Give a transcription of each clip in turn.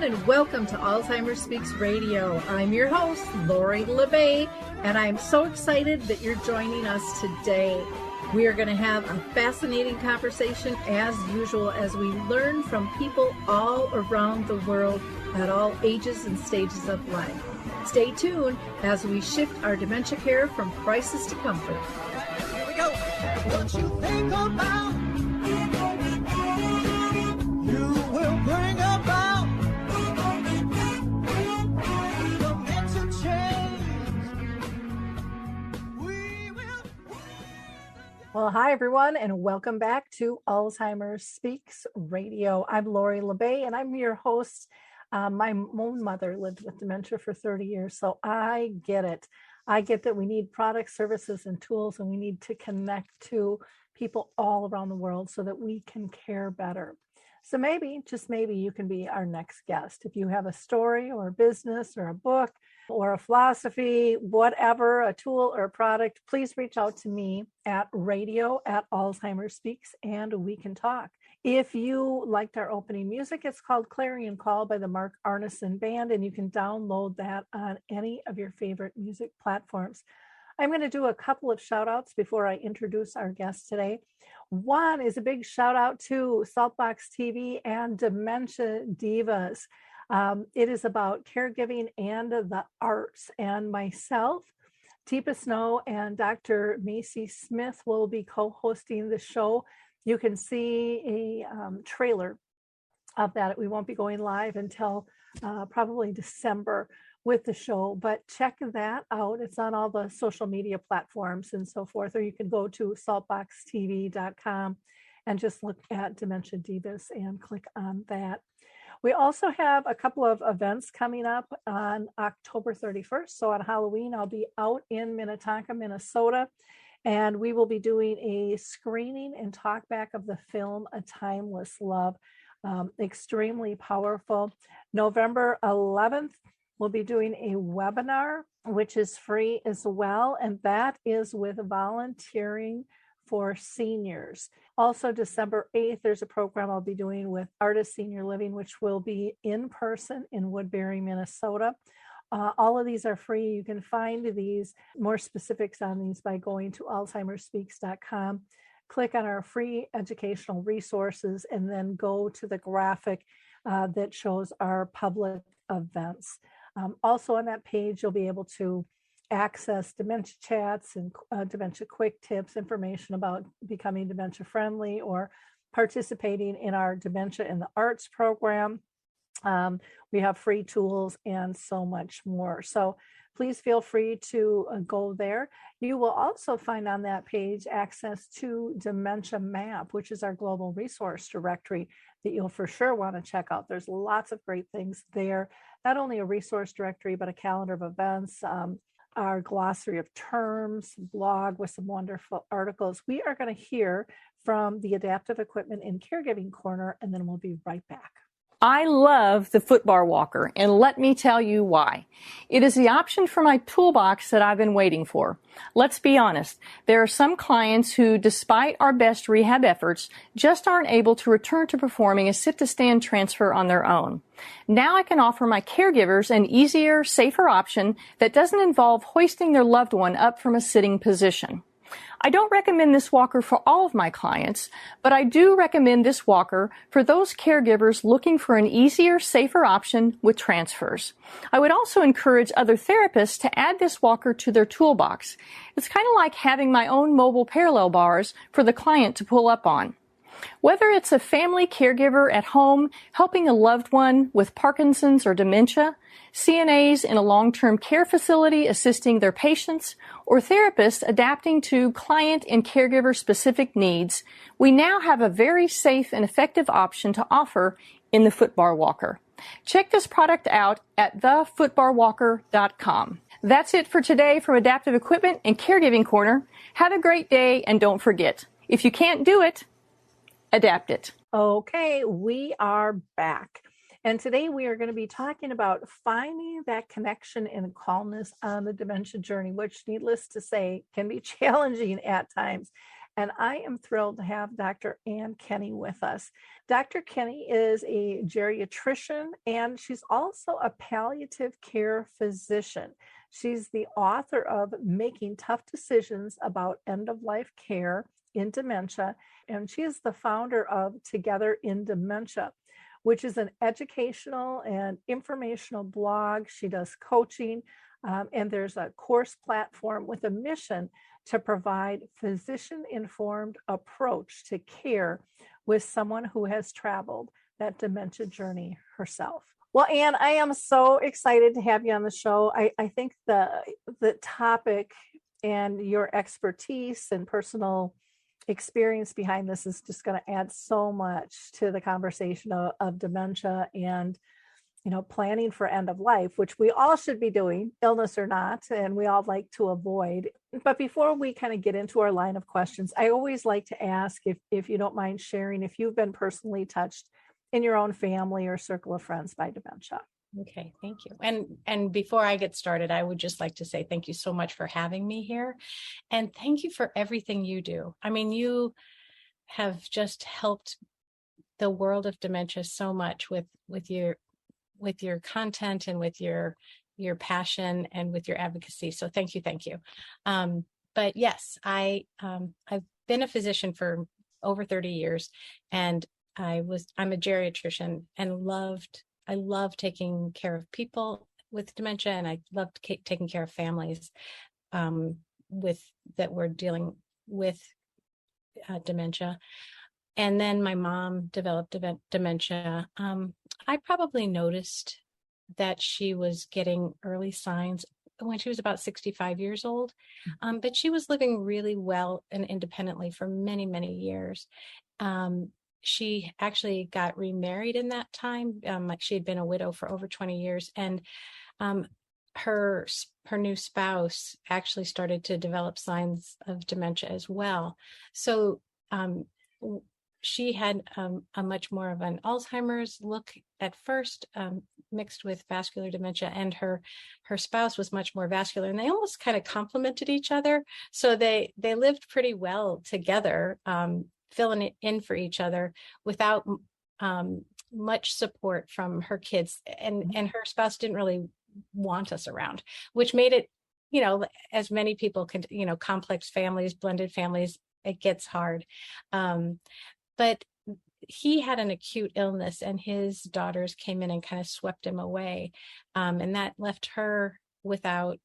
and welcome to Alzheimer Speaks Radio. I'm your host, Lori LeBay, and I'm so excited that you're joining us today. We are going to have a fascinating conversation as usual as we learn from people all around the world at all ages and stages of life. Stay tuned as we shift our dementia care from crisis to comfort. Here we go. What you think about, you will bring about dementia change. We will. Well, hi, everyone, and welcome back to Alzheimer Speaks Radio. I'm Lori LeBay, and I'm your host. My own mother lived with dementia for 30 years, so I get it. I get that we need products, services, and tools, and we need to connect to people all around the world so that we can care better. So maybe, just maybe, you can be our next guest. If you have a story or a business or a book or a philosophy, whatever, a tool or a product, please reach out to me at radio@Alzheimer Speaks, and we can talk. If you liked our opening music, it's called Clarion Call by the Mark Arneson Band, and you can download that on any of your favorite music platforms. I'm going to do a couple of shout outs before I introduce our guest today. One is a big shout out to Saltbox TV and Dementia Divas. It is about caregiving and the arts, and myself, Teepa Snow, and Dr. Macy Smith will be co-hosting the show. You can see a trailer of that. We won't be going live until probably December with the show, but check that out. It's on all the social media platforms and so forth, or you can go to saltboxtv.com and just look at Dementia Divas and click on that. We also have a couple of events coming up on October 31st. So on Halloween, I'll be out in Minnetonka, Minnesota, and we will be doing a screening and talk back of the film A Timeless Love. Extremely powerful. November 11th, we'll be doing a webinar, which is free as well, and that is with volunteering for seniors. Also, December 8th, there's a program I'll be doing with Artist Senior Living, which will be in person in Woodbury, Minnesota. All of these are free. You can find these, more specifics on these, by going to alzheimerspeaks.com. Click on our free educational resources, and then go to the graphic that shows our public events. Also on that page, you'll be able to access dementia chats and dementia quick tips, information about becoming dementia friendly or participating in our Dementia in the Arts program. We have free tools and so much more. So please feel free to go there. You will also find on that page access to Dementia Map, which is our global resource directory that you'll for sure want to check out. There's lots of great things there, not only a resource directory, but a calendar of events, our glossary of terms, blog with some wonderful articles. We are going to hear from the Adaptive Equipment and Caregiving Corner, and then we'll be right back. I love the footbar walker, and let me tell you why. It is the option for my toolbox that I've been waiting for. Let's be honest, there are some clients who, despite our best rehab efforts, just aren't able to return to performing a sit-to-stand transfer on their own. Now I can offer my caregivers an easier, safer option that doesn't involve hoisting their loved one up from a sitting position. I don't recommend this walker for all of my clients, but I do recommend this walker for those caregivers looking for an easier, safer option with transfers. I would also encourage other therapists to add this walker to their toolbox. It's kind of like having my own mobile parallel bars for the client to pull up on. Whether it's a family caregiver at home helping a loved one with Parkinson's or dementia, CNAs in a long-term care facility assisting their patients, or therapists adapting to client and caregiver-specific needs, we now have a very safe and effective option to offer in the footbar walker. Check this product out at thefootbarwalker.com. That's it for today from Adaptive Equipment and Caregiving Corner. Have a great day, and don't forget, if you can't do it, adapt it. Okay, we are back. And today we are going to be talking about finding that connection and calmness on the dementia journey, which, needless to say, can be challenging at times. And I am thrilled to have Dr. Ann Kenny with us. Dr. Kenny is a geriatrician, and she's also a palliative care physician. She's the author of Making Tough Decisions About End-of-Life Care in Dementia, and she is the founder of Together in Dementia, which is an educational and informational blog. She does coaching, and there's a course platform with a mission to provide physician-informed approach to care with someone who has traveled that dementia journey herself. Well, Ann, I am so excited to have you on the show. I think the topic and your expertise and personal experience behind this is just going to add so much to the conversation of dementia and, planning for end of life, which we all should be doing, illness or not, and we all like to avoid. But before we kind of get into our line of questions, I always like to ask if you don't mind sharing if you've been personally touched in your own family or circle of friends by dementia. Okay, thank you. And before I get started, I would just like to say thank you so much for having me here. And thank you for everything you do. I mean, you have just helped the world of dementia so much with your content and with your passion and with your advocacy. So thank you. But yes, I've been a physician for over 30 years, and I'm a geriatrician and I love taking care of people with dementia, and I love taking care of families that were dealing with dementia. And then my mom developed dementia. I probably noticed that she was getting early signs when she was about 65 years old, but she was living really well and independently for many, many years. She actually got remarried in that time. She had been a widow for over 20 years, and her new spouse actually started to develop signs of dementia as well. So she had a much more of an Alzheimer's look at first, mixed with vascular dementia, and her spouse was much more vascular, and they almost kind of complemented each other. So they lived pretty well together, filling in for each other without much support from her kids, and her spouse didn't really want us around, which made it, as many people can, complex families, blended families, it gets hard. But he had an acute illness, and his daughters came in and kind of swept him away. And that left her without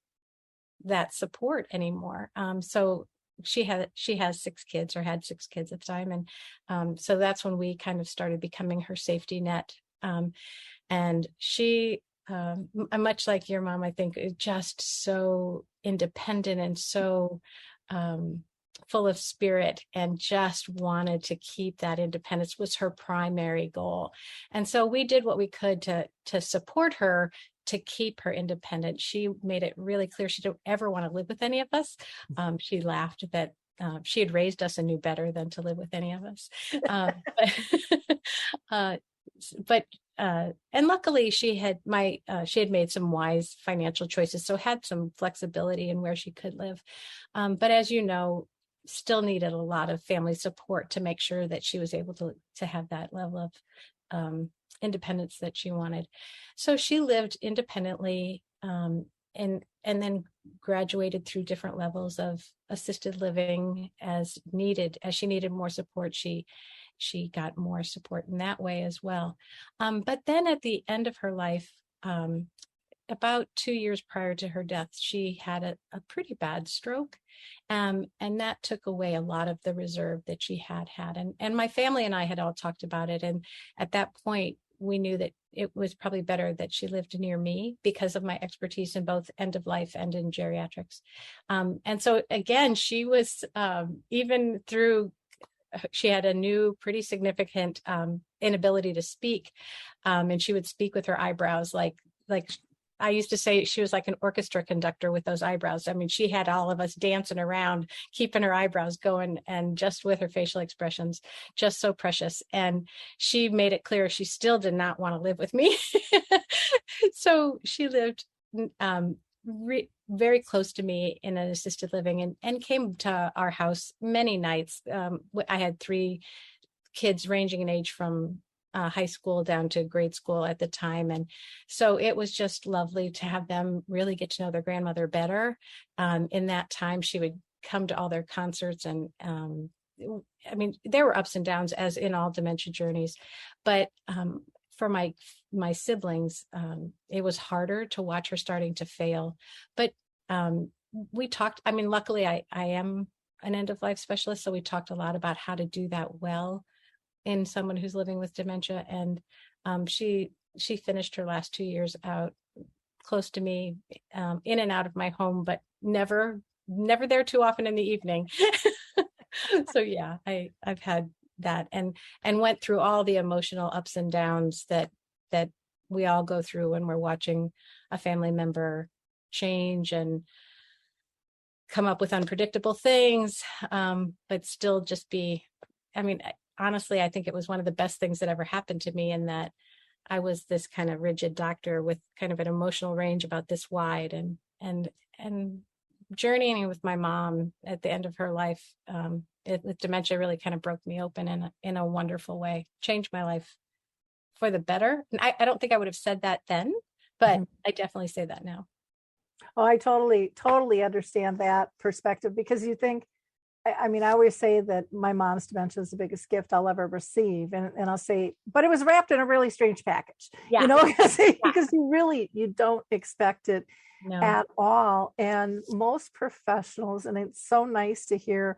that support anymore. So she has 6 kids, or had 6 kids at the time. And so that's when we kind of started becoming her safety net. And she, much like your mom, I think, is just so independent and so full of spirit, and just wanted to keep that independence was her primary goal. And so we did what we could to support her, to keep her independent. She made it really clear she didn't ever want to live with any of us. She laughed that she had raised us and knew better than to live with any of us. And luckily she had made some wise financial choices, so had some flexibility in where she could live. But as you know, still needed a lot of family support to make sure that she was able to have that level of independence that she wanted. So she lived independently, and then graduated through different levels of assisted living as she needed more support. She got more support in that way as well. But then at the end of her life, about 2 years prior to her death, she had a pretty bad stroke. And that took away a lot of the reserve that she had. And my family and I had all talked about it. And at that point, we knew that it was probably better that she lived near me because of my expertise in both end of life and in geriatrics. And so again, she was, even through, she had a new, pretty significant inability to speak. And she would speak with her eyebrows, like I used to say she was like an orchestra conductor with those eyebrows. I mean, she had all of us dancing around, keeping her eyebrows going, and just with her facial expressions, just so precious. And she made it clear she still did not want to live with me. So she lived very close to me in an assisted living and came to our house many nights. I had 3 kids ranging in age from high school down to grade school at the time. And so it was just lovely to have them really get to know their grandmother better. In that time, she would come to all their concerts. And I mean, there were ups and downs as in all dementia journeys, but for my siblings, it was harder to watch her starting to fail. But we talked, I mean, luckily I am an end of life specialist. So we talked a lot about how to do that well in someone who's living with dementia. And she finished her last 2 years out close to me, in and out of my home, but never there too often in the evening. So yeah, I've had that and went through all the emotional ups and downs that we all go through when we're watching a family member change and come up with unpredictable things, but still just be, I mean, honestly, I think it was one of the best things that ever happened to me, in that I was this kind of rigid doctor with kind of an emotional range about this wide, and journeying with my mom at the end of her life with dementia really kind of broke me open in a wonderful way, changed my life for the better. And I don't think I would have said that then, but I definitely say that now. Oh, I totally understand that perspective, because you think, I mean, I always say that my mom's dementia is the biggest gift I'll ever receive. And I'll say, but it was wrapped in a really strange package, you know, because you don't expect it at all. And most professionals, and it's so nice to hear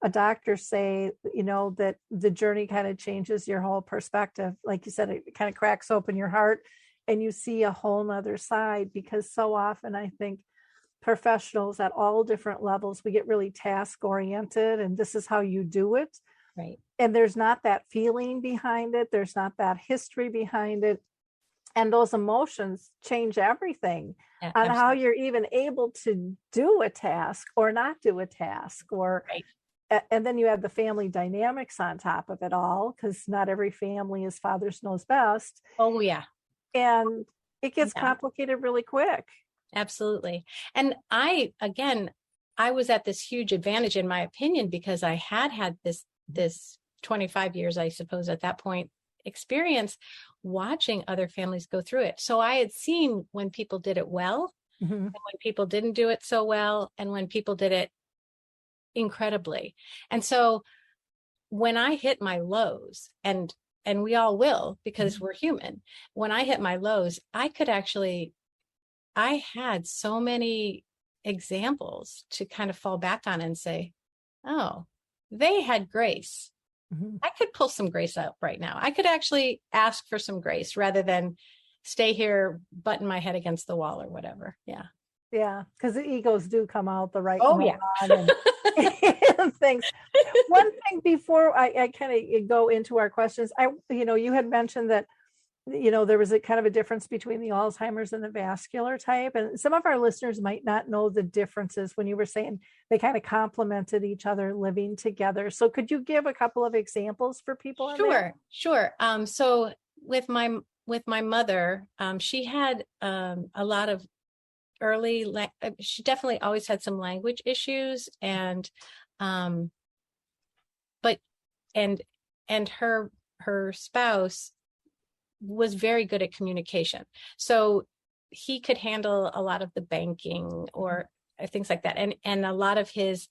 a doctor say, you know, that the journey kind of changes your whole perspective. Like you said, it kind of cracks open your heart and you see a whole nother side, because so often I think professionals at all different levels, we get really task oriented and this is how you do it. Right. And there's not that feeling behind it. There's not that history behind it. And those emotions change everything on how you're even able to do a task or not do a task, or, and then you have the family dynamics on top of it all, because not every family is father's knows best. Oh yeah. And it gets complicated really quick. Absolutely. And I was at this huge advantage, in my opinion, because I had this 25 years, I suppose, at that point, experience watching other families go through it. So I had seen when people did it well, and when people didn't do it so well, and when people did it incredibly. And so when I hit my lows, and we all will, because we're human, when I hit my lows, I had so many examples to kind of fall back on and say, oh, they had grace. I could pull some grace up right now. I could actually ask for some grace rather than stay here, button my head against the wall or whatever. Yeah. Yeah. Because the egos do come out the right. And things. One thing before I kind of go into our questions, you had mentioned that, you know, there was a kind of a difference between the Alzheimer's and the vascular type. And some of our listeners might not know the differences when you were saying they kind of complemented each other living together. So could you give a couple of examples for people? Sure. So with my mother, she had a lot of she definitely always had some language issues, and her spouse was very good at communication. So he could handle a lot of the banking or things like that. And a lot of his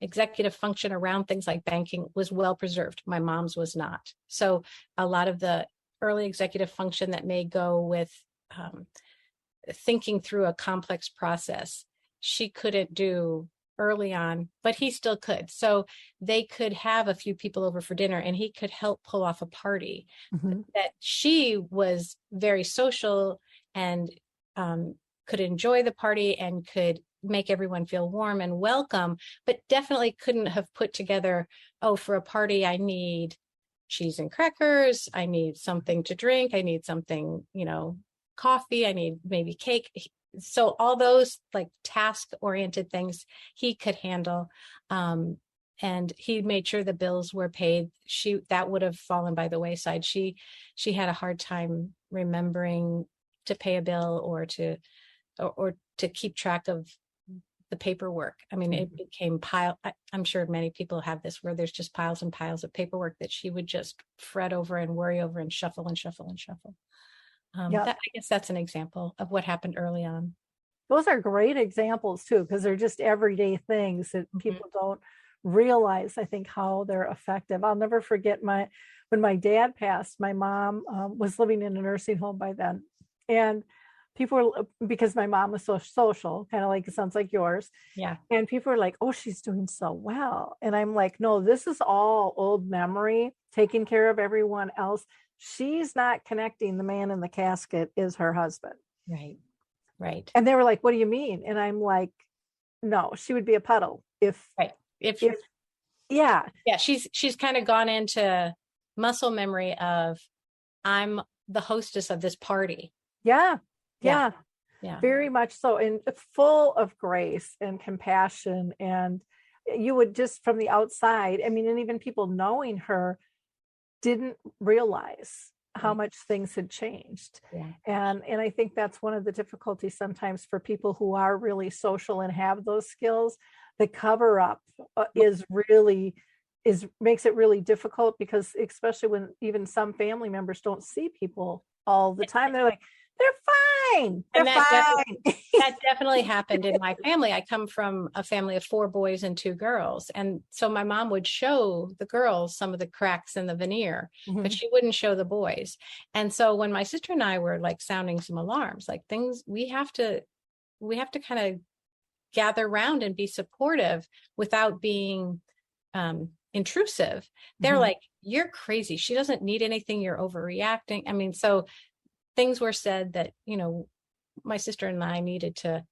executive function around things like banking was well preserved. My mom's was not. So a lot of the early executive function that may go with thinking through a complex process, she couldn't do early on, but he still could. So they could have a few people over for dinner and he could help pull off a party. That she was very social and could enjoy the party and could make everyone feel warm and welcome, but definitely couldn't have put together, oh, for a party, I need cheese and crackers. I need something to drink. I need something, coffee. I need maybe cake. So all those like task oriented things he could handle. And he made sure the bills were paid. That would have fallen by the wayside. She had a hard time remembering to pay a bill or to or to keep track of the paperwork. I mean, it became I'm sure many people have this where there's just piles and piles of paperwork that she would just fret over and worry over and shuffle and shuffle and shuffle. I guess that's an example of what happened early on. Those are great examples too, because they're just everyday things that people don't realize, I think, how they're effective. I'll never forget when my dad passed, my mom was living in a nursing home by then. And people were, because my mom was so social, kind of like, it sounds like yours. Yeah. And people were like, oh, she's doing so well. And I'm like, no, this is all old memory, taking care of everyone else. She's not connecting the man in the casket is her husband. Right. Right. And they were like, what do you mean? And I'm like, no, she would be a puddle if yeah. She's kind of gone into muscle memory of, I'm the hostess of this party. Yeah. Very much so. And full of grace and compassion. And you would just from the outside, I mean, and even people knowing her didn't realize how much things had changed. Yeah. And I think that's one of the difficulties sometimes for people who are really social and have those skills. The cover up makes it really difficult, because especially when even some family members don't see people all the time, they're like, they're fine. That definitely happened in my family. I come from a family of 4 boys and 2 girls. And so my mom would show the girls some of the cracks in the veneer, but she wouldn't show the boys. And so when my sister and I were like sounding some alarms, like things, we have to kind of gather around and be supportive without being intrusive. They're like, you're crazy. She doesn't need anything. You're overreacting. I mean, so things were said that, my sister and I needed to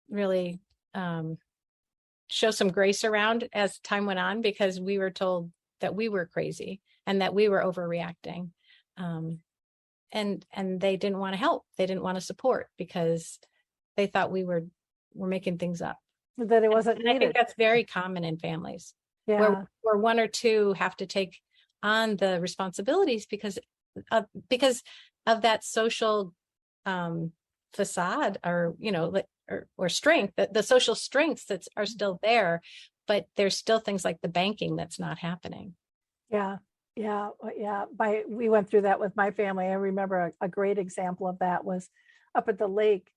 really show some grace around as time went on, because we were told that we were crazy and that we were overreacting. And they didn't want to help. They didn't want to support, because they thought we were making things up. That it wasn't needed. I think that's very common in families where 1 or 2 have to take on the responsibilities because of that social facade, or or strength, the social strengths that are still there, but there's still things like the banking that's not happening. We went through that with my family. I remember a great example of that was up at the lake.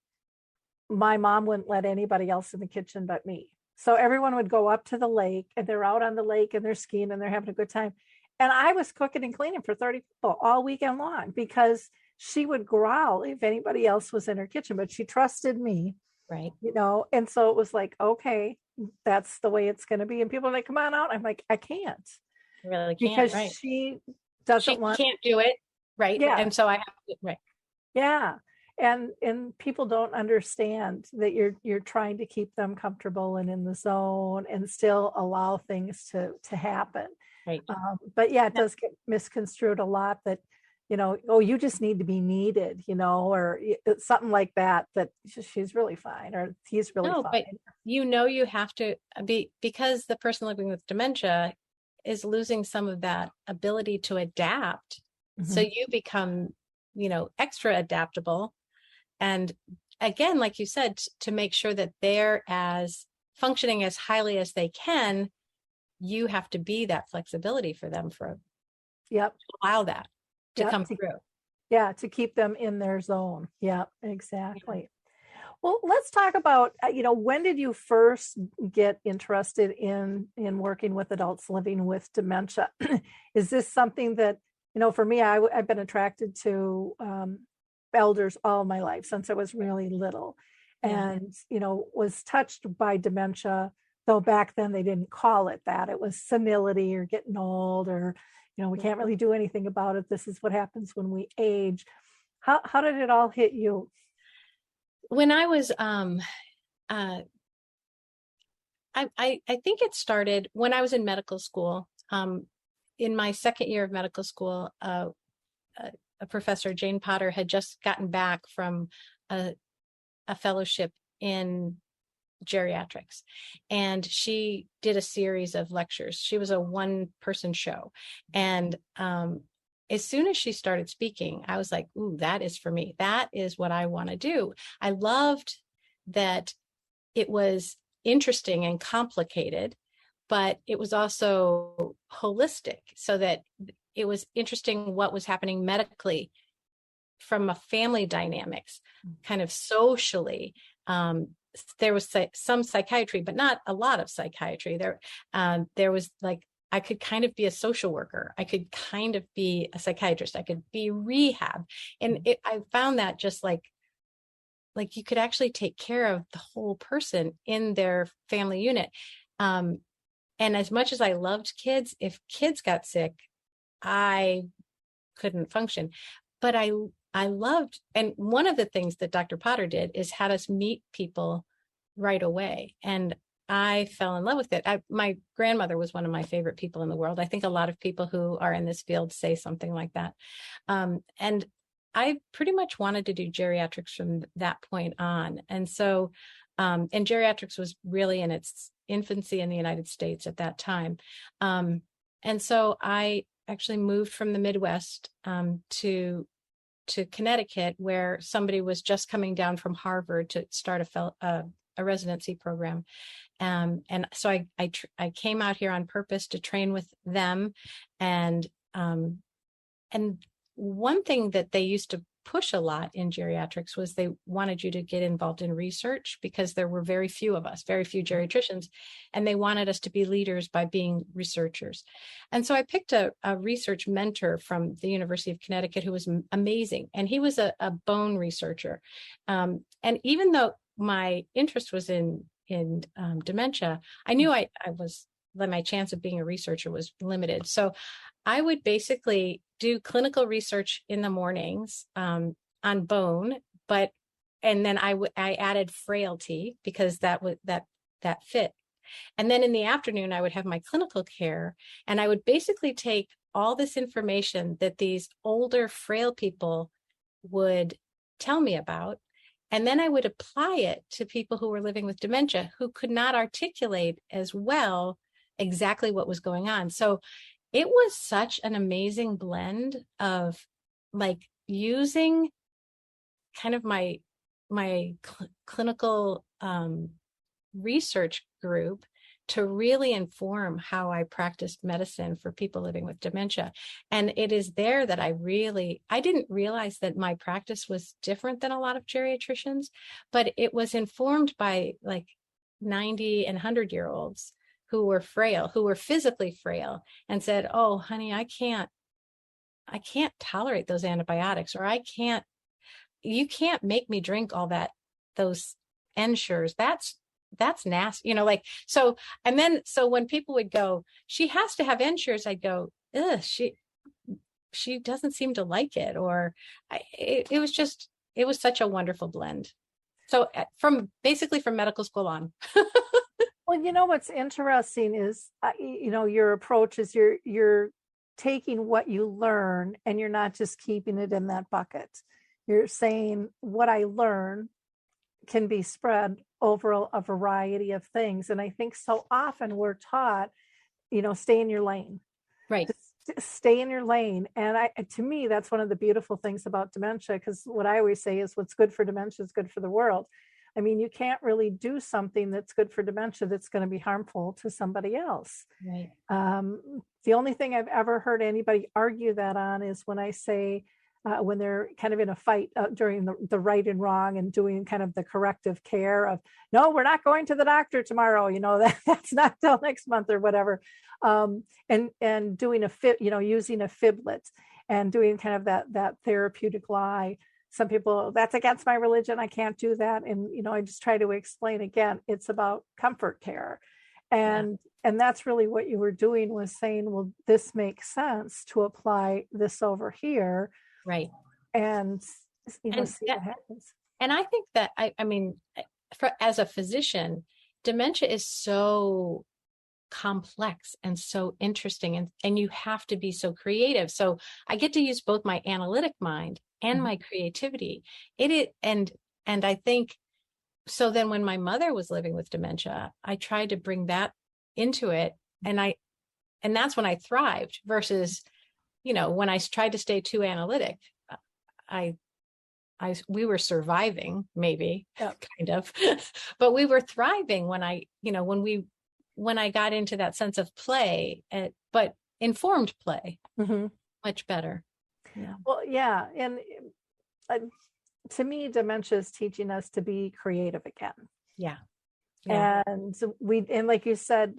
My mom wouldn't let anybody else in the kitchen but me. So everyone would go up to the lake, and they're out on the lake and they're skiing and they're having a good time. And I was cooking and cleaning for 30 people all weekend long, because she would growl if anybody else was in her kitchen, but she trusted me. Right. And so it was like, okay, that's the way it's going to be. And people are like, come on out. I'm like, I can't. I really can't. Because right. she can't do it. Right. Yeah. And so I have to, right. Yeah. And people don't understand that you're trying to keep them comfortable and in the zone and still allow things to happen. Right. But yeah, it does get misconstrued a lot that, oh, you just need to be needed, or something like that she's really fine or he's really fine. But you have to be, because the person living with dementia is losing some of that ability to adapt. So you become, extra adaptable. And again, like you said, to make sure that they're as functioning as highly as they can, you have to be that flexibility for them to allow that to come through. Yeah, to keep them in their zone. Yeah, exactly. Yeah. Well, let's talk about, when did you first get interested in working with adults living with dementia? Is this something that, for me, I've been attracted to elders all my life since I was really little, and, was touched by dementia, though back then they didn't call it that. It was senility or getting old, or, we can't really do anything about it. This is what happens when we age. How did it all hit you? When I was, I think it started when I was in medical school. In my second year of medical school, a professor, Jane Potter, had just gotten back from a fellowship in geriatrics, and she did a series of lectures. She was a 1-person show, and as soon as she started speaking, I was like, ooh, that is for me. That is what I want to do. I loved that it was interesting and complicated, but it was also holistic, so that it was interesting what was happening medically from a family dynamics, kind of socially. There was some psychiatry, but not a lot of psychiatry. There was like, I could kind of be a social worker. I could kind of be a psychiatrist. I could be rehab. And I found that just like you could actually take care of the whole person in their family unit. And as much as I loved kids, if kids got sick, I couldn't function. But I loved, and one of the things that Dr. Potter did is had us meet people right away. And I fell in love with it. My grandmother was one of my favorite people in the world. I think a lot of people who are in this field say something like that. And I pretty much wanted to do geriatrics from that point on. And so, and geriatrics was really in its infancy in the United States at that time. And so I actually moved from the Midwest to Connecticut, where somebody was just coming down from Harvard to start a residency program. And so I came out here on purpose to train with them. And one thing that they used to push a lot in geriatrics was they wanted you to get involved in research, because there were very few of us, very few geriatricians, and they wanted us to be leaders by being researchers. And so I picked a research mentor from the University of Connecticut who was amazing. And he was a bone researcher. And even though my interest was in dementia, I knew my chance of being a researcher was limited. So I would basically do clinical research in the mornings on bone, and then I added frailty, because that fit. And then in the afternoon, I would have my clinical care, and I would basically take all this information that these older, frail people would tell me about, and then I would apply it to people who were living with dementia, who could not articulate as well exactly what was going on. So it was such an amazing blend of like using kind of my clinical research group to really inform how I practiced medicine for people living with dementia. And it is there that I didn't realize that my practice was different than a lot of geriatricians, but it was informed by like 90 and 100-year-olds who were frail, who were physically frail, and said, oh, honey, I can't tolerate those antibiotics, or you can't make me drink all those Ensures. That's nasty, so when people would go, she has to have Ensures, I'd go, ugh, she doesn't seem to like it. Or it was such a wonderful blend. So from medical school on. Well, what's interesting is, your approach is you're taking what you learn, and you're not just keeping it in that bucket. You're saying what I learn can be spread over a variety of things. And I think so often we're taught, stay in your lane. Right. Stay in your lane. And to me, that's one of the beautiful things about dementia, because what I always say is what's good for dementia is good for the world. I mean, you can't really do something that's good for dementia that's going to be harmful to somebody else. Right. The only thing I've ever heard anybody argue that on is when I say, when they're kind of in a fight during the right and wrong, and doing kind of the corrective care of, no, we're not going to the doctor tomorrow, that's not till next month or whatever. And doing using a fiblet and doing kind of that therapeutic lie. Some people, that's against my religion, I can't do that. And, I just try to explain again, it's about comfort care. And that's really what you were doing, was saying, well, this makes sense to apply this over here. Right. And, see what happens. And I think that, as a physician, dementia is so complex and so interesting, and you have to be so creative. So I get to use both my analytic mind and my creativity. And I think, so then when my mother was living with dementia, I tried to bring that into it, and that's when I thrived, versus, when I tried to stay too analytic, we were surviving, maybe, kind of, but we were thriving when when I got into that sense of play, but informed play, much better. Yeah. Well, yeah. And to me, dementia is teaching us to be creative again. Yeah. And like you said,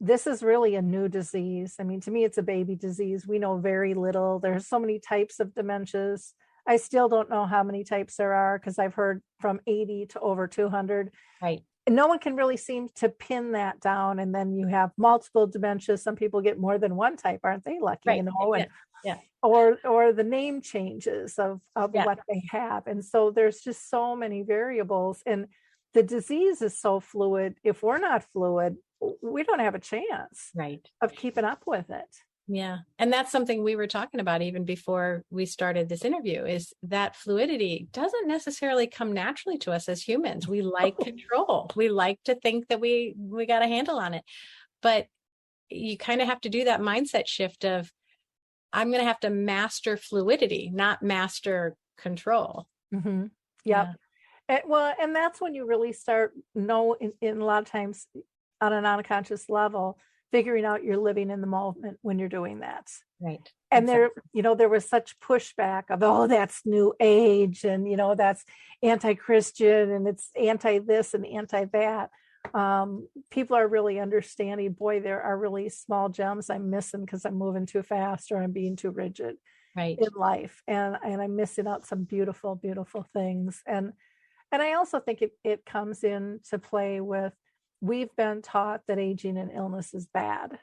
this is really a new disease. I mean, to me, it's a baby disease. We know very little. There's so many types of dementias. I still don't know how many types there are, because I've heard from 80 to over 200. Right. And no one can really seem to pin that down. And then you have multiple dementias. Some people get more than one type, aren't they? Lucky, Right. And, yeah. Or the name changes of Yeah. what they have. And so there's just so many variables. And the disease is so fluid. If we're not fluid, we don't have a chance of keeping up with it. Yeah. And that's something we were talking about even before we started this interview, is that fluidity doesn't necessarily come naturally to us as humans. We like control. We like to think that we got a handle on it. But you kind of have to do that mindset shift of, I'm going to have to master fluidity, not master control. Mm-hmm. Yep. Yeah. And that's when you really start in a lot of times on an unconscious level, figuring out you're living in the moment when you're doing that. Right. And there was such pushback of, oh, that's new age, and, that's anti-Christian, and it's anti this and anti that. People are really understanding, boy, there are really small gems I'm missing because I'm moving too fast or I'm being too rigid in life. And I'm missing out some beautiful, beautiful things. And I also think it comes into play with, we've been taught that aging and illness is bad.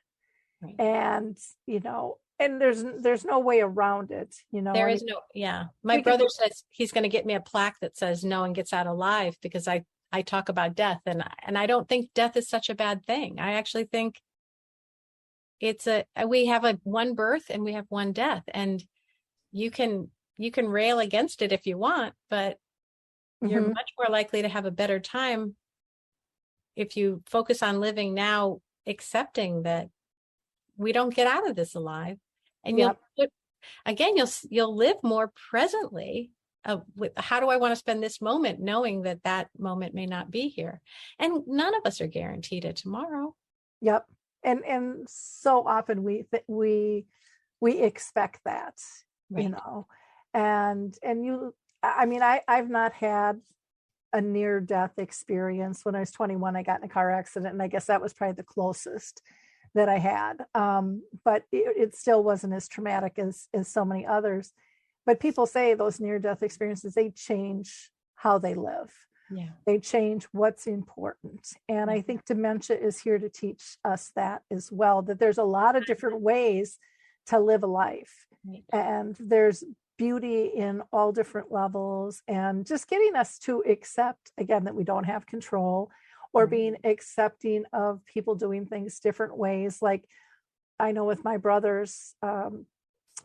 Right. And, and there's no way around it, There is no, My brother says he's going to get me a plaque that says no one gets out alive, because I talk about death, and I don't think death is such a bad thing. I actually think we have one birth and we have one death, and you can rail against it if you want, but you're much more likely to have a better time if you focus on living now, accepting that we don't get out of this alive. And you'll live more presently. How do I want to spend this moment, knowing that moment may not be here? And none of us are guaranteed a tomorrow. Yep. And so often we expect that, and I've not had a near-death experience. When I was 21, I got in a car accident, and I guess that was probably the closest that I had. But it still wasn't as traumatic as so many others. But people say those near-death experiences, they change how they live. Yeah. They change what's important. And I think dementia is here to teach us that as well, that there's a lot of different ways to live a life. Right. And there's beauty in all different levels, and just getting us to accept, again, that we don't have control, or being accepting of people doing things different ways. Like I know with my brothers,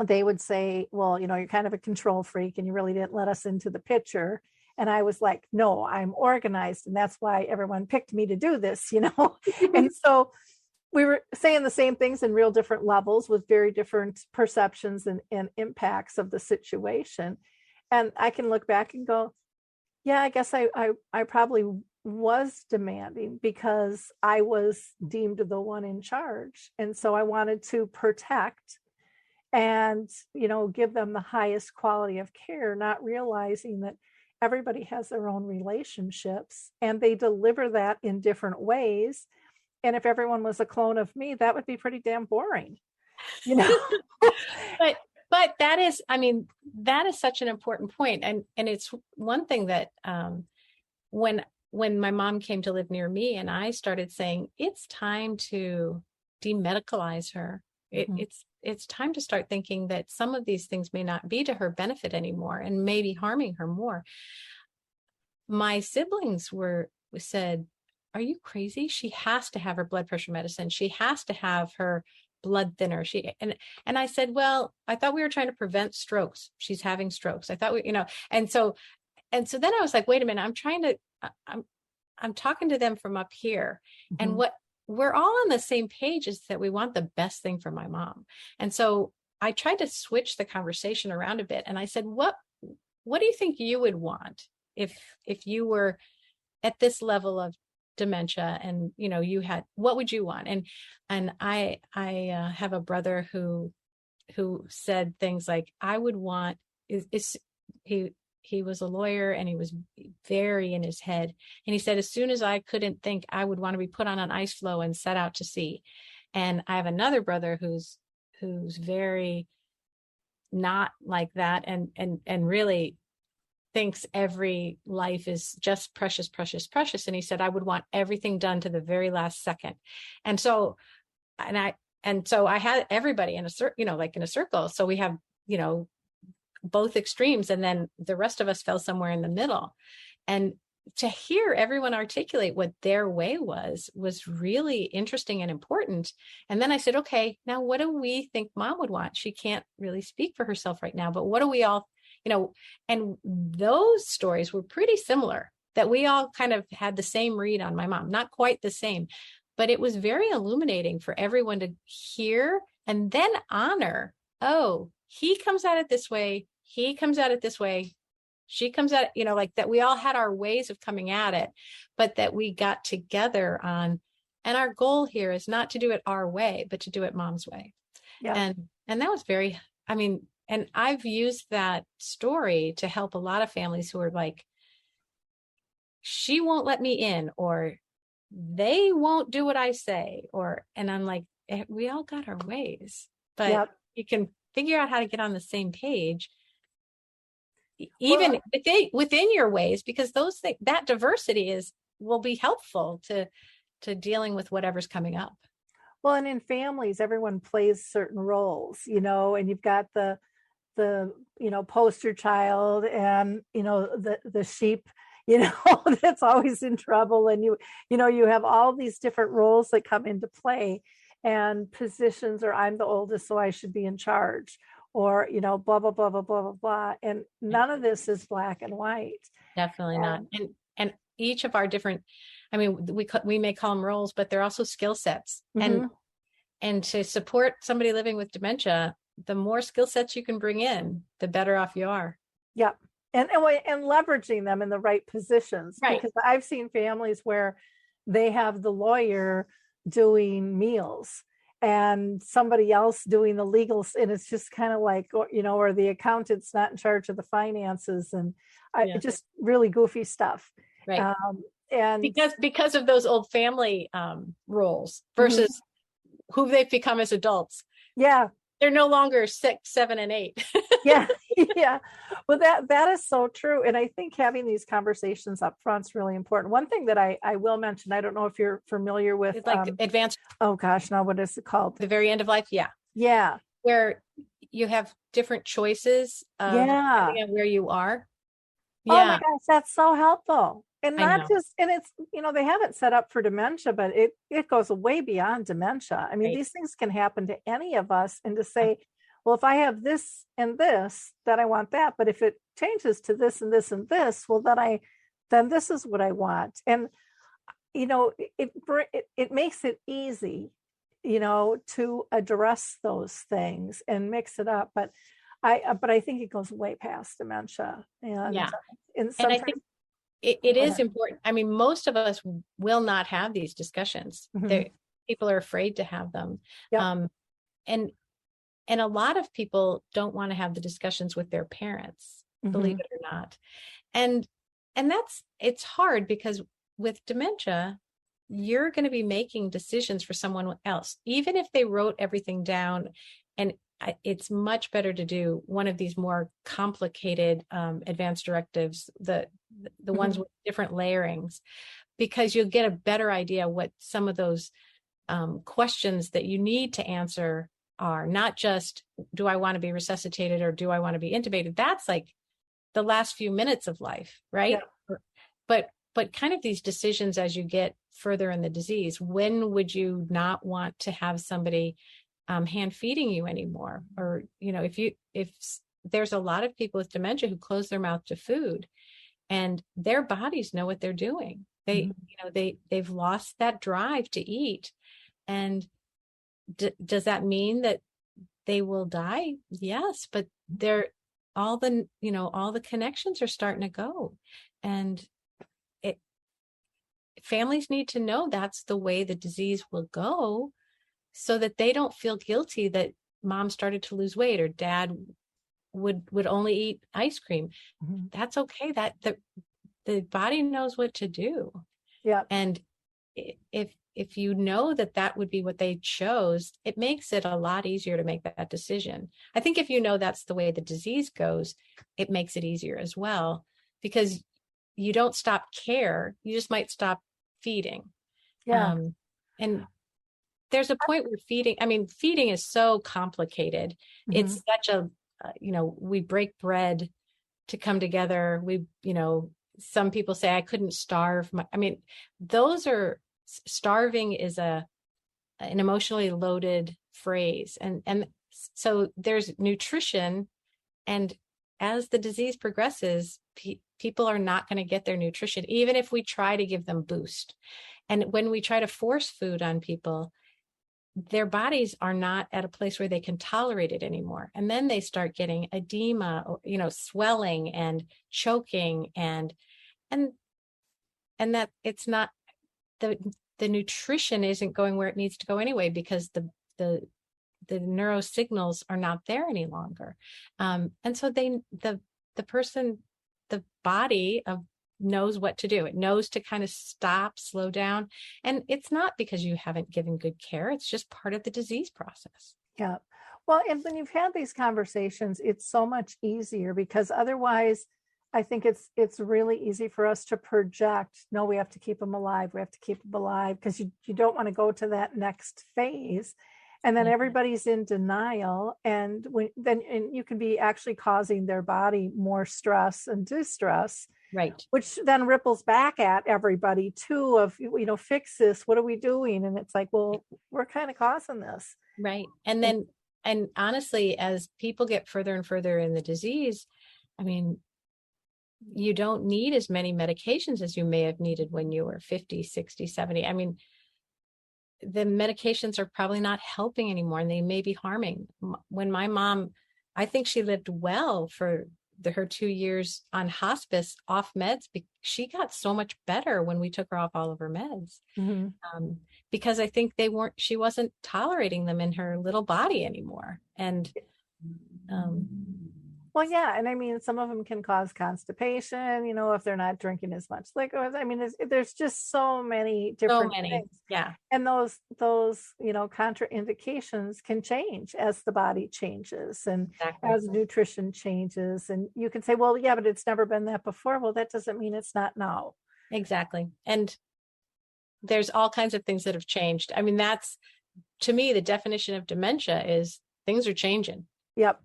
they would say, well, you're kind of a control freak and you really didn't let us into the picture. And I was like, no, I'm organized. And that's why everyone picked me to do this, And so we were saying the same things in real different levels with very different perceptions and impacts of the situation. And I can look back and go, yeah, I guess I probably was demanding because I was deemed the one in charge. And so I wanted to protect and, give them the highest quality of care, not realizing that everybody has their own relationships and they deliver that in different ways. And if everyone was a clone of me, that would be pretty damn boring, But that is such an important point. And it's one thing that when my mom came to live near me and I started saying, it's time to demedicalize her. It's time to start thinking that some of these things may not be to her benefit anymore and may be harming her more. My siblings said, are you crazy? She has to have her blood pressure medicine. She has to have her blood thinner. And I said, well, I thought we were trying to prevent strokes. She's having strokes. I thought and so then I was like, wait a minute, I'm talking to them from up here. And what we're all on the same page is that we want the best thing for my mom. And so I tried to switch the conversation around a bit. And I said, what do you think you would want if you were at this level of dementia and, you had, what would you want? And I have a brother who said things like, I would want he was a lawyer and he was very in his head. And he said, as soon as I couldn't think, I would want to be put on an ice floe and set out to sea. And I have another brother who's very not like that and really thinks every life is just precious, precious, precious. And he said, I would want everything done to the very last second. And so I had everybody in a circle. So we have, both extremes. And then the rest of us fell somewhere in the middle. And to hear everyone articulate what their way was really interesting and important. And then I said, okay, now what do we think mom would want? She can't really speak for herself right now, but what do we all, and those stories were pretty similar, that we all kind of had the same read on my mom, not quite the same, but it was very illuminating for everyone to hear and then honor, oh, he comes at it this way. He comes at it this way. She comes at it, like that we all had our ways of coming at it, but that we got together on, and our goal here is not to do it our way, but to do it mom's way. Yeah. And that was very, and I've used that story to help a lot of families who are like, she won't let me in, or they won't do what I say, and I'm like, we all got our ways, but you can figure out how to get on the same page, even within your ways, because those things, that diversity will be helpful to dealing with whatever's coming up. Well, and in families, everyone plays certain roles, and you've got the poster child and, the sheep, that's always in trouble. And you have all these different roles that come into play and positions, or I'm the oldest, so I should be in charge, or, blah, blah, blah, blah, blah, blah, blah. And none of this is black and white. Definitely not. And each of our different, we may call them roles, but they're also skill sets. Mm-hmm. And to support somebody living with dementia, the more skill sets you can bring in, the better off you are. Yeah. And leveraging them in the right positions. Right. Because I've seen families where they have the lawyer doing meals and somebody else doing the legals, and it's just kind of like, or the accountant's not in charge of the finances, and just really goofy stuff. Right. And because of those old family roles versus mm-hmm. who they've become as adults. Yeah. They're no longer 6, 7, and 8. Yeah. Well, that is so true. And I think having these conversations up front is really important. One thing that I will mention, I don't know if you're familiar with. It's like advanced. Oh gosh, now what is it called? The very end of life. Yeah. Yeah. Where you have different choices. Depending on where you are. Yeah. Oh my gosh, that's so helpful. And not just, and it's, they have it set up for dementia, but it goes way beyond dementia. Right. These things can happen to any of us, and to say, well, if I have this and this, then I want that. But if it changes to this and this and this, well, then this is what I want. And, it makes it easy, to address those things and mix it up. But I think it goes way past dementia. And I think it is important. Most of us will not have these discussions. Mm-hmm. People are afraid to have them. Yep. And a lot of people don't want to have the discussions with their parents, mm-hmm. believe it or not. And it's hard, because with dementia, you're going to be making decisions for someone else, even if they wrote everything down. And it's much better to do one of these more complicated advanced directives, the mm-hmm. ones with different layerings, because you'll get a better idea what some of those questions that you need to answer are. Not just, do I want to be resuscitated or do I want to be intubated? That's like the last few minutes of life, right? Yeah. But kind of these decisions as you get further in the disease. When would you not want to have somebody hand feeding you anymore? Or, if there's a lot of people with dementia who close their mouth to food, and their bodies know what they're doing. They've lost that drive to eat. And does that mean that they will die. Yes, but they're all the connections are starting to go. And families need to know that's the way the disease will go, so that they don't feel guilty that mom started to lose weight or dad would only eat ice cream. Mm-hmm. That's okay. That the body knows what to do. Yeah. And if you know that would be what they chose, it makes it a lot easier to make that decision. I think if you know that's the way the disease goes, it makes it easier as well, because you don't stop care. You just might stop feeding. Yeah. And there's a point where feeding is so complicated. Mm-hmm. It's such a, we break bread to come together. Some people say I couldn't starve. Starving is an emotionally loaded phrase. And so there's nutrition, and as the disease progresses, people are not going to get their nutrition, even if we try to give them boost. And when we try to force food on people, their bodies are not at a place where they can tolerate it anymore. And then they start getting edema, swelling and choking, and that it's not, the nutrition isn't going where it needs to go anyway, because the neurosignals are not there any longer. And so the body knows what to do. It knows to kind of stop, slow down. And it's not because you haven't given good care. It's just part of the disease process. Yeah. Well, and when you've had these conversations, it's so much easier, because otherwise I think it's really easy for us to project, no, we have to keep them alive. We have to keep them alive, because you don't want to go to that next phase. And then everybody's in denial. And then you can be actually causing their body more stress and distress. Right. Which then ripples back at everybody too, of, fix this. What are we doing? And it's like, well, we're kind of causing this. Right. And honestly, as people get further and further in the disease, you don't need as many medications as you may have needed when you were 50, 60, 70. The medications are probably not helping anymore, and they may be harming. When my mom, I think she lived well for her 2 years on hospice off meds. She got so much better when we took her off all of her meds. Mm-hmm. Because I think she wasn't tolerating them in her little body anymore. And, well, yeah. And some of them can cause constipation, if they're not drinking as much liquid. There's just so many different things. Yeah. And those contraindications can change as the body changes, and exactly. As nutrition changes. And you can say, well, yeah, but it's never been that before. Well, that doesn't mean it's not now. Exactly. And there's all kinds of things that have changed. That's, to me, the definition of dementia is things are changing. Yep.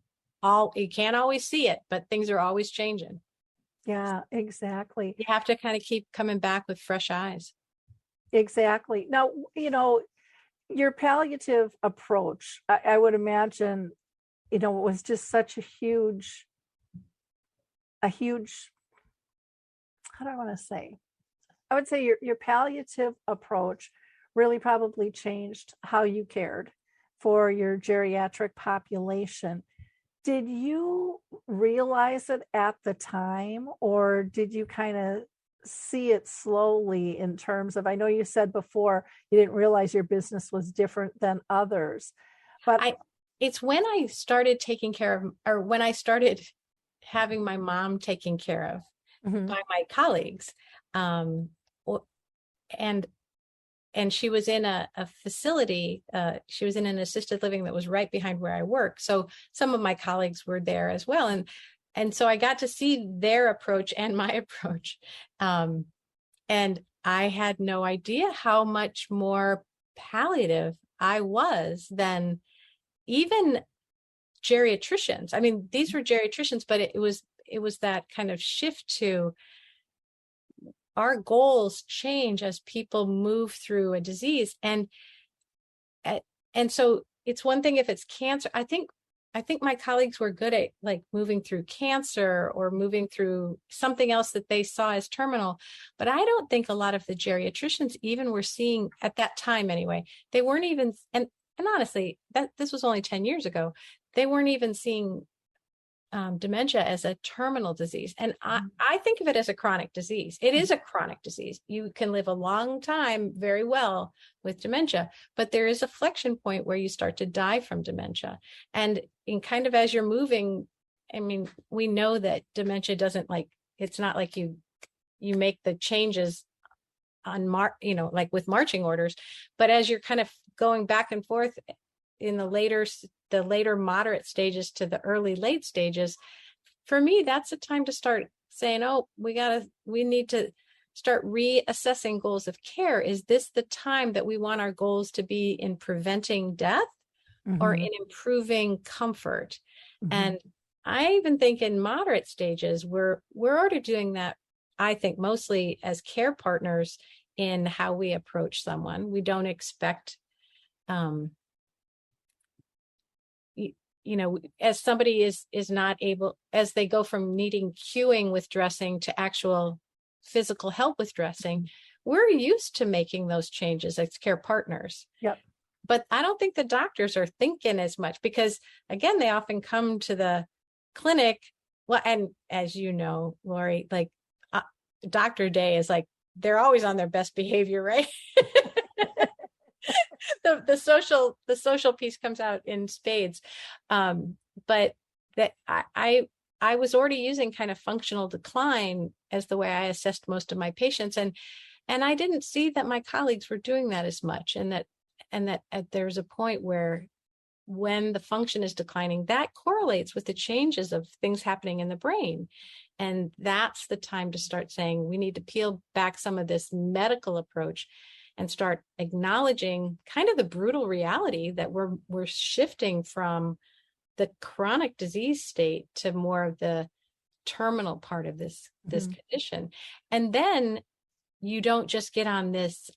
You can't always see it, but things are always changing. Yeah, exactly. You have to kind of keep coming back with fresh eyes. Exactly. Now, your palliative approach, I would imagine, was just such a huge, how do I want to say? I would say your palliative approach really probably changed how you cared for your geriatric population. Did you realize it at the time, or did you kind of see it slowly in terms of, I know you said before you didn't realize your business was different than others, but it's when I started taking care of, or when I started having my mom taken care of mm-hmm. by my colleagues. And she was in a facility. She was in an assisted living that was right behind where I work. So some of my colleagues were there as well. And so I got to see their approach and my approach. And I had no idea how much more palliative I was than even geriatricians. These were geriatricians, but it was that kind of shift to, our goals change as people move through a disease. And so it's one thing if it's cancer. I think my colleagues were good at moving through cancer or moving through something else that they saw as terminal. But I don't think a lot of the geriatricians even were seeing, at that time anyway, they weren't even, and and honestly, that this was only 10 years ago, they weren't even seeing dementia as a terminal disease. And I think of it as a chronic disease. It is a chronic disease. You can live a long time very well with dementia, but there is a flexion point where you start to die from dementia. And in kind of as you're moving, I mean, we know that dementia doesn't it's not like you make the changes on like with marching orders, but as you're kind of going back and forth in the later moderate stages to the early late stages, for me, that's a time to start saying, oh, we need to start reassessing goals of care. Is this the time that we want our goals to be in preventing death or in improving comfort? And I even think in moderate stages, we're already doing that, I think, mostly as care partners in how we approach someone. We don't expect, as somebody is not able, as they go from needing cueing with dressing to actual physical help with dressing, we're used to making those changes as care partners. Yep. But I don't think the doctors are thinking as much because, again, they often come to the clinic. Well, and as you know, Lori, like doctor day is like, they're always on their best behavior, right? The social piece comes out in spades. But that I was already using kind of functional decline as the way I assessed most of my patients. And I didn't see that my colleagues were doing that as much. And that there's a point where when the function is declining, that correlates with the changes of things happening in the brain. And that's the time to start saying, we need to peel back some of this medical approach and start acknowledging kind of the brutal reality that we're shifting from the chronic disease state to more of the terminal part of this condition. And then you don't just get on this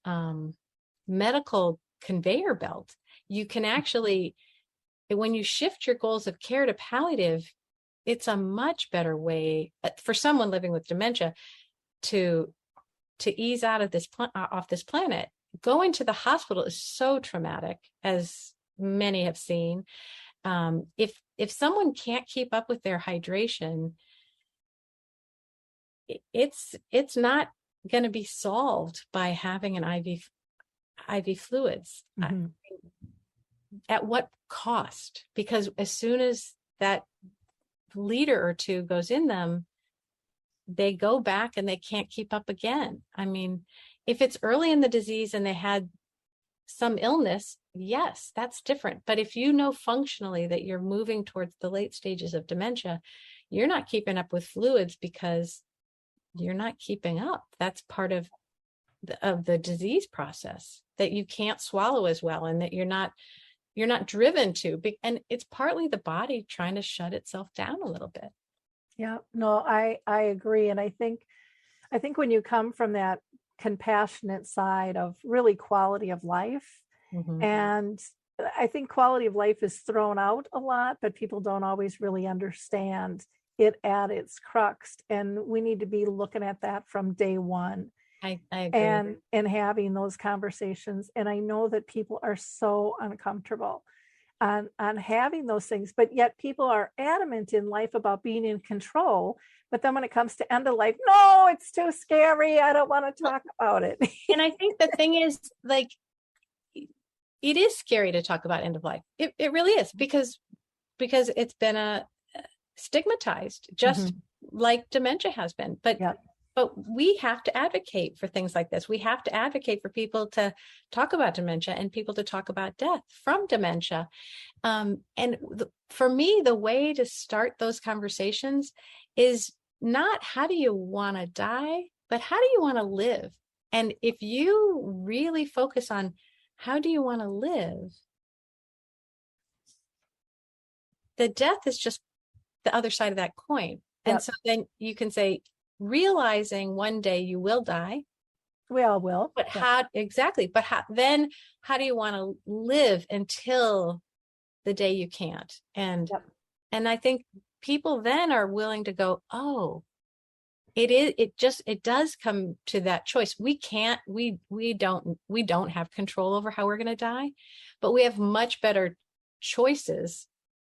medical conveyor belt. You can actually, when you shift your goals of care to palliative, it's a much better way for someone living with dementia to ease out of off this planet. Going to the hospital is so traumatic, as many have seen. If someone can't keep up with their hydration, it's not going to be solved by having an IV fluids. At what cost? Because as soon as that liter or two goes in them, they go back and they can't keep up again. I mean, if it's early in the disease and they had some illness, yes, that's different. But if you know functionally that you're moving towards the late stages of dementia, you're not keeping up with fluids because you're not keeping up. That's part of the disease process, that you can't swallow as well and that you're not driven to. And it's partly the body trying to shut itself down a little bit. Yeah, no, I agree. And I think when you come from that compassionate side of really quality of life, and I think quality of life is thrown out a lot, but people don't always really understand it at its crux. And we need to be looking at that from day one. I agree. And having those conversations. And I know that people are so uncomfortable on having those things, but yet people are adamant in life about being in control. But then when it comes to end of life, no, it's too scary. I don't want to talk about it. And I think the thing is, like, it is scary to talk about end of life. It really is, because it's been stigmatized, just like dementia has been. But we have to advocate for things like this. We have to advocate for people to talk about dementia and people to talk about death from dementia. For me, the way to start those conversations is not how do you want to die, but how do you want to live? And if you really focus on how do you want to live, the death is just the other side of that coin. And so then you can say, realizing one day you will die. We all will. But how exactly? But how do you want to live until the day you can't? And I think people then are willing to go, oh, it does come to that choice. We don't have control over how we're going to die, but we have much better choices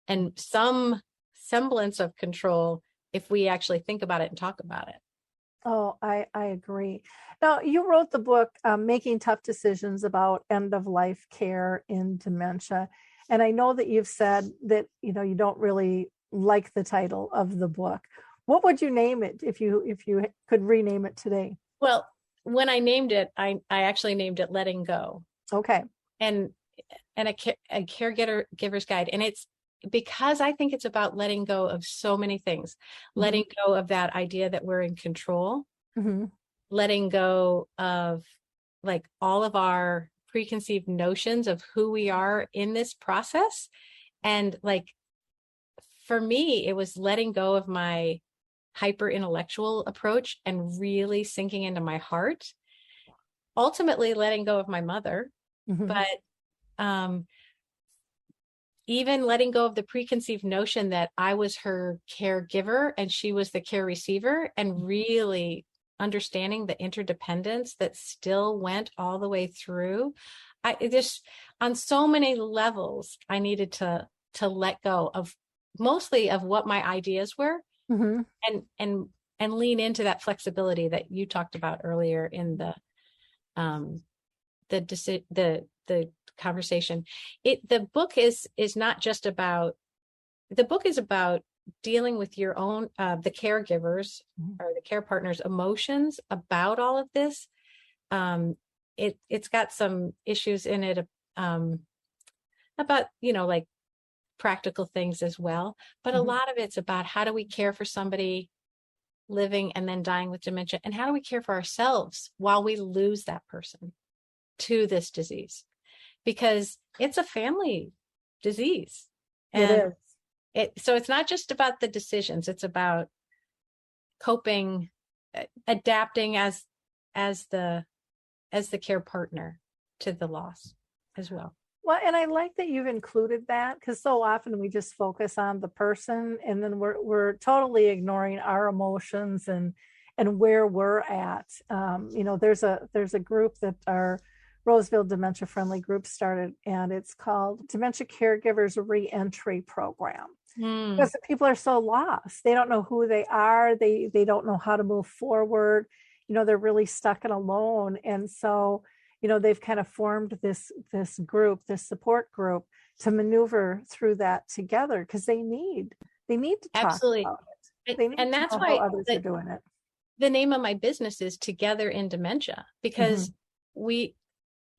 and some semblance of control if we actually think about it and talk about it. Oh, I agree. Now, you wrote the book, Making Tough Decisions About End of Life Care in Dementia. And I know that you've said that, you know, you don't really like the title of the book. What would you name it if you could rename it today? Well, when I named it, I actually named it Letting Go. Okay. And a caregiver's guide. And it's because I think it's about letting go of so many things, letting go of that idea that we're in control, letting go of like all of our preconceived notions of who we are in this process. And like, for me, it was letting go of my hyper intellectual approach and really sinking into my heart, ultimately letting go of my mother, but even letting go of the preconceived notion that I was her caregiver and she was the care receiver, and really understanding the interdependence that still went all the way through. I just, on so many levels, I needed to let go of mostly of what my ideas were, and lean into that flexibility that you talked about earlier in the conversation. The book is not just about, the book is about dealing with your own, the caregivers or the care partners' emotions about all of this. It's got some issues in it about, you know, like practical things as well. But a lot of it's about how do we care for somebody living and then dying with dementia, and how do we care for ourselves while we lose that person to this disease, because it's a family disease. And so it's not just about the decisions, it's about coping, adapting as the care partner to the loss as well. Well, and I like that you've included that, because so often we just focus on the person, and then we're totally ignoring our emotions and where we're at. You know, there's a group that our Roseville Dementia Friendly Group started, and it's called Dementia Caregivers Reentry Program. Because people are so lost. They don't know who they are. They don't know how to move forward. You know, they're really stuck and alone. And so, you know, they've kind of formed this group, this support group, to maneuver through that together, because they need to talk Absolutely about it. And that's why how others are doing it. The name of my business is Together in Dementia, because we,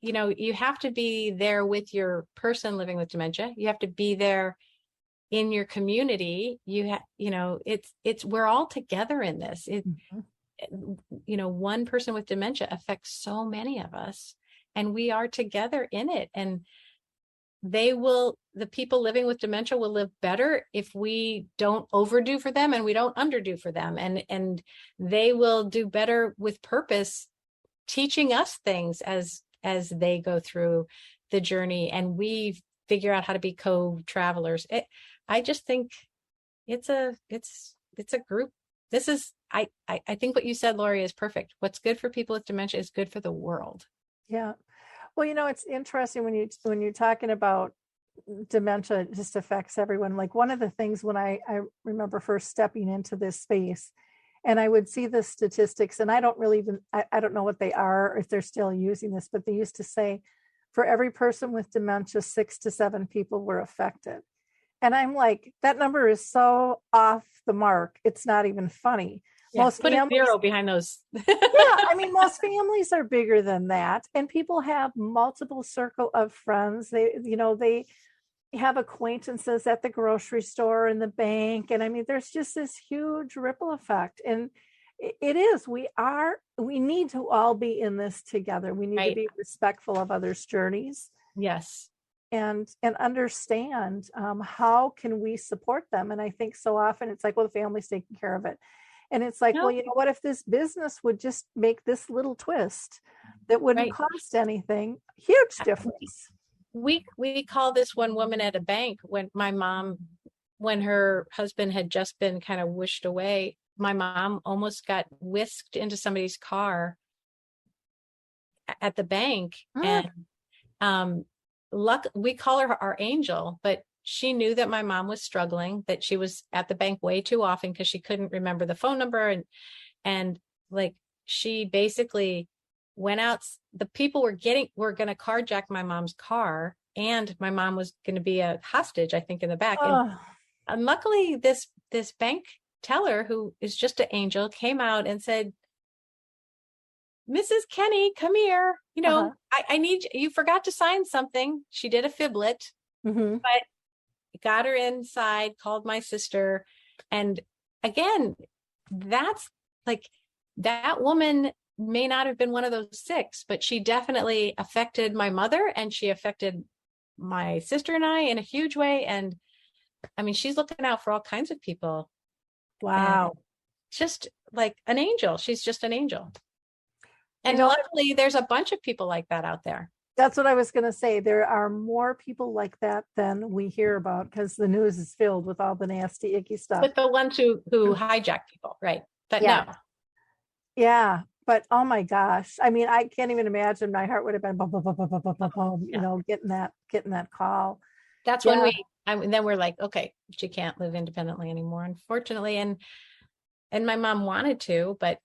you know, you have to be there with your person living with dementia. You have to be there in your community. You know, it's we're all together in this. You know, one person with dementia affects so many of us, and we are together in it. And the people living with dementia will live better if we don't overdo for them and we don't underdo for them. And they will do better with purpose, teaching us things as they go through the journey, and we figure out how to be co-travelers. I just think it's a group. This is, I think what you said, Lori, is perfect. What's good for people with dementia is good for the world. Yeah. Well, you know, it's interesting when you're talking about dementia, it just affects everyone. Like, one of the things when I remember first stepping into this space, and I would see the statistics, and I don't really even, I don't know what they are, or if they're still using this, but they used to say for every person with dementia, 6 to 7 people were affected. And I'm like, that number is so off the mark. It's not even funny. Yeah, most put families, a zero behind those. yeah, I mean, most families are bigger than that. And people have multiple circle of friends. They have acquaintances at the grocery store and the bank. And I mean, there's just this huge ripple effect. And it is, we need to all be in this together. We need to be respectful of others' journeys. Yes. And understand how can we support them. And I think so often it's like, well, the family's taking care of it. And it's like, well, you know, what if this business would just make this little twist that wouldn't cost anything? Huge difference. We call this one woman at a bank, when my mom, when her husband had just been kind of wished away, my mom almost got whisked into somebody's car at the bank. And we call her our angel, but she knew that my mom was struggling, that she was at the bank way too often because she couldn't remember the phone number. And like, she basically went out. The people were going to carjack my mom's car, and my mom was going to be a hostage, I think, in the back. And luckily this bank teller, who is just an angel, came out and said, Mrs. Kenny, come here. I need you forgot to sign something. She did a fiblet, but got her inside, called my sister. And again, that's like, that woman may not have been one of those 6, but she definitely affected my mother, and she affected my sister and I in a huge way. And I mean, she's looking out for all kinds of people. Wow. And just like an angel. She's just an angel. And luckily there's a bunch of people like that out there. That's what I was going to say. There are more people like that than we hear about, because the news is filled with all the nasty, icky stuff. With the ones who hijack people, right? But no. Yeah. But oh my gosh. I mean, I can't even imagine. My heart would have been boom, boom, boom, boom, boom, boom, boom, getting that call. That's when then we're like, okay, she can't live independently anymore, unfortunately. And my mom wanted to, but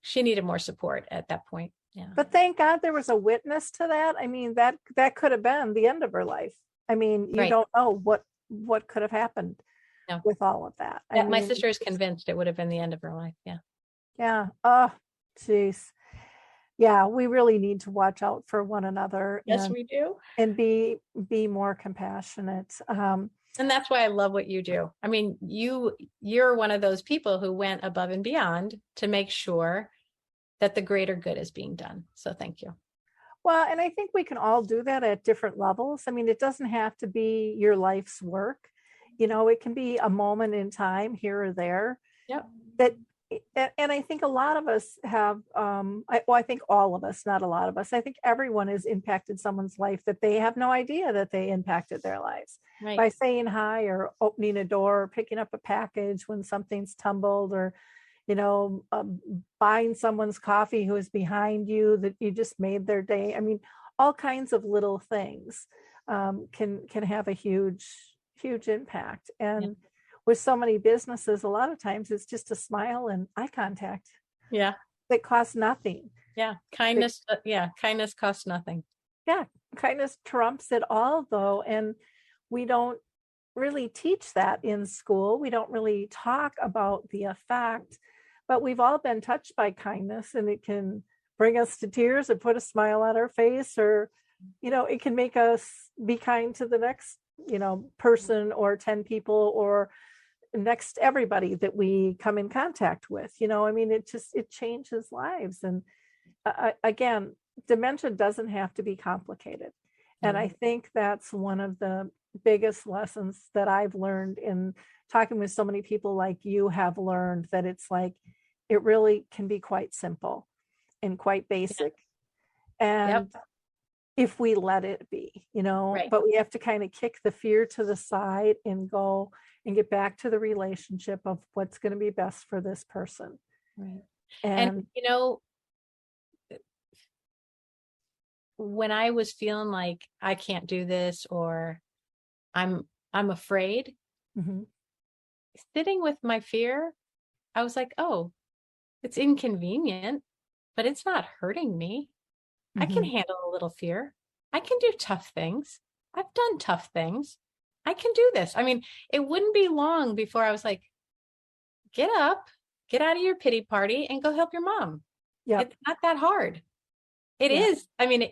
she needed more support at that point. Yeah. But thank God there was a witness to that. I mean, that could have been the end of her life. I mean, you don't know what could have happened with all of that. My sister is convinced it would have been the end of her life. Yeah. Yeah. Oh, geez. Yeah, we really need to watch out for one another. Yes, we do. And be more compassionate. And that's why I love what you do. I mean, you're one of those people who went above and beyond to make sure that the greater good is being done. So thank you. Well, and I think we can all do that at different levels. I mean, it doesn't have to be your life's work. It can be a moment in time here or there. Yep. And I think a lot of us have, I think all of us, not a lot of us, I think everyone has impacted someone's life that they have no idea that they impacted their lives. Right. By saying hi or opening a door or picking up a package when something's tumbled, or, buying someone's coffee who is behind you that you just made their day. I mean, all kinds of little things can have a huge impact. And with so many businesses, a lot of times it's just a smile and eye contact. Yeah. That costs nothing. Yeah. Kindness. Kindness costs nothing. Yeah. Kindness trumps it all, though. And we don't really teach that in school. We don't really talk about the effect, but we've all been touched by kindness, and it can bring us to tears and put a smile on our face, or, it can make us be kind to the next, person or 10 people or next everybody that we come in contact with. I mean, it changes lives. And again, dementia doesn't have to be complicated. And I think that's one of the biggest lessons that I've learned in talking with so many people like you have learned, that it's like, it really can be quite simple and quite basic. And if we let it be, but we have to kind of kick the fear to the side and go and get back to the relationship of what's going to be best for this person. Right. And when I was feeling like I can't do this, or I'm afraid, sitting with my fear, I was like, oh, it's inconvenient, but it's not hurting me. I can handle a little fear. I can do tough things. I've done tough things. I can do this. I mean, it wouldn't be long before I was like, get up, get out of your pity party and go help your mom. Yeah. It's not that hard. It is. I mean,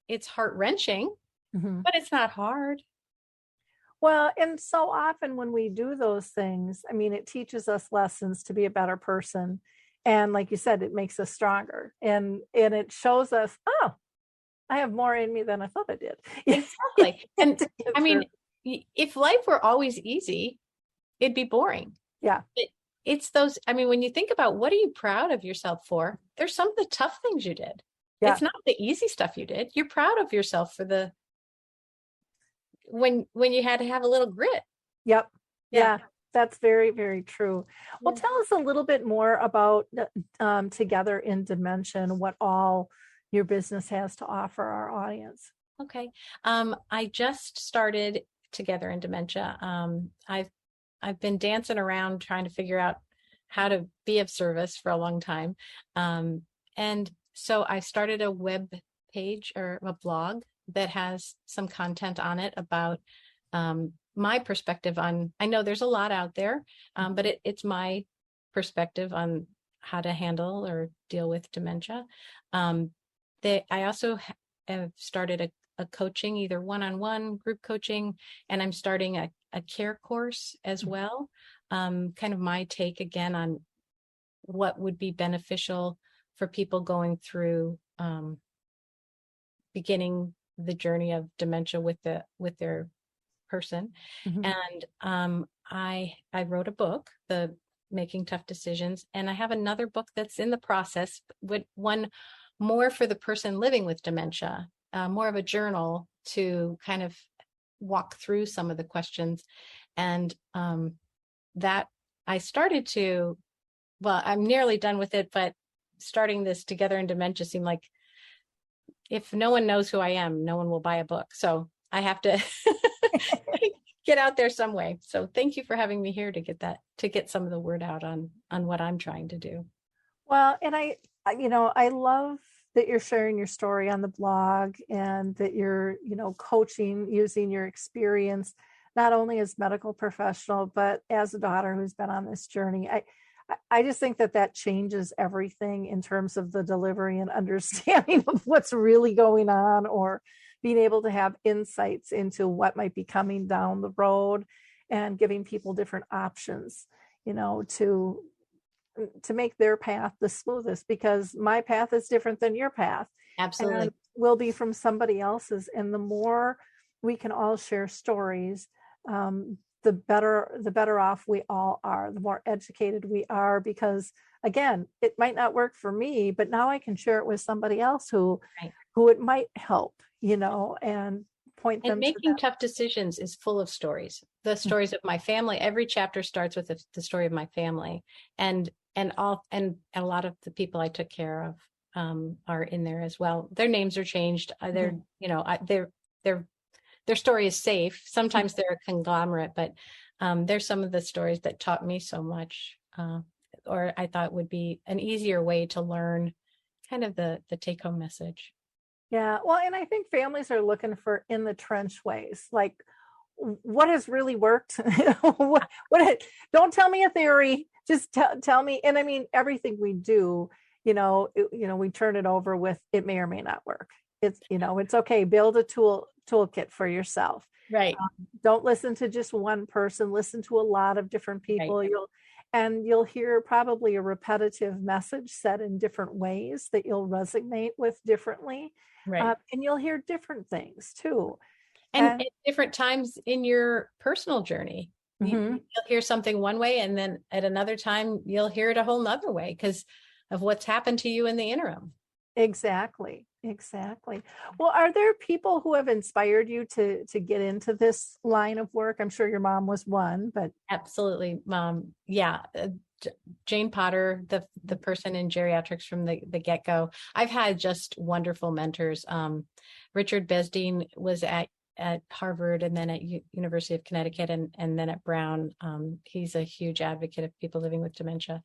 it's heart-wrenching, but it's not hard. Well, and so often when we do those things, I mean, it teaches us lessons to be a better person. And like you said, it makes us stronger, and it shows us, oh, I have more in me than I thought I did. Exactly. And I mean, if life were always easy, it'd be boring. Yeah. But it's those, I mean, when you think about what are you proud of yourself for, there's some of the tough things you did. Yeah. It's not the easy stuff you did. You're proud of yourself for when you had to have a little grit. Yep. Yeah. That's very, very true. Well, Yeah. tell us a little bit more about Together in Dementia, what all your business has to offer our audience. Okay. I just started Together in Dementia. I've been dancing around trying to figure out how to be of service for a long time. And so I started a web page or a blog that has some content on it about my perspective on, I know there's a lot out there, but it's my perspective on how to handle or deal with dementia. I also have started a coaching, either one-on-one group coaching, and I'm starting a care course as well. Kind of my take again on what would be beneficial for people going through beginning the journey of dementia with their person. Mm-hmm. And I wrote a book, the Making Tough Decisions, and I have another book that's in the process, with one more for the person living with dementia, more of a journal to kind of walk through some of the questions. And that I started to, well, I'm nearly done with it, but starting this Together in Dementia seemed like, if no one knows who I am, no one will buy a book. So I have to get out there some way. So thank you for having me here to get some of the word out on what I'm trying to do. Well, and I love that you're sharing your story on the blog, and that you're, coaching using your experience, not only as medical professional, but as a daughter who's been on this journey. I just think that changes everything in terms of the delivery and understanding of what's really going on, or being able to have insights into what might be coming down the road, and giving people different options, to make their path the smoothest, because my path is different than your path. Absolutely. And will be from somebody else's. And the more we can all share stories, the better off we all are, the more educated we are, because again, it might not work for me, but now I can share it with somebody else who it might help, and point them and Making to Tough Decisions is full of stories, the stories of my family. Every chapter starts with the story of my family, and a lot of the people I took care of are in there as well. Their names are changed. Their story is safe. Sometimes they're a conglomerate, but there's some of the stories that taught me so much, or I thought would be an easier way to learn kind of the take-home message. Yeah. Well, and I think families are looking for in the trench ways, like what has really worked. Don't tell me a theory, just tell me. And I mean, everything we do, we turn it over with, it may or may not work. It's, it's okay. Build a toolkit for yourself. Right. Don't listen to just one person, listen to a lot of different people. Right. You'll hear probably a repetitive message said in different ways that you'll resonate with differently. Right. And you'll hear different things too. And at different times in your personal journey, you'll hear something one way, and then at another time, you'll hear it a whole nother way because of what's happened to you in the interim. Exactly. Well, are there people who have inspired you to get into this line of work? I'm sure your mom was one, but absolutely, yeah. Jane Potter, the person in geriatrics from the get-go. I've had just wonderful mentors. Richard Besdine was at Harvard, and then at University of Connecticut, and then at Brown. He's a huge advocate of people living with dementia.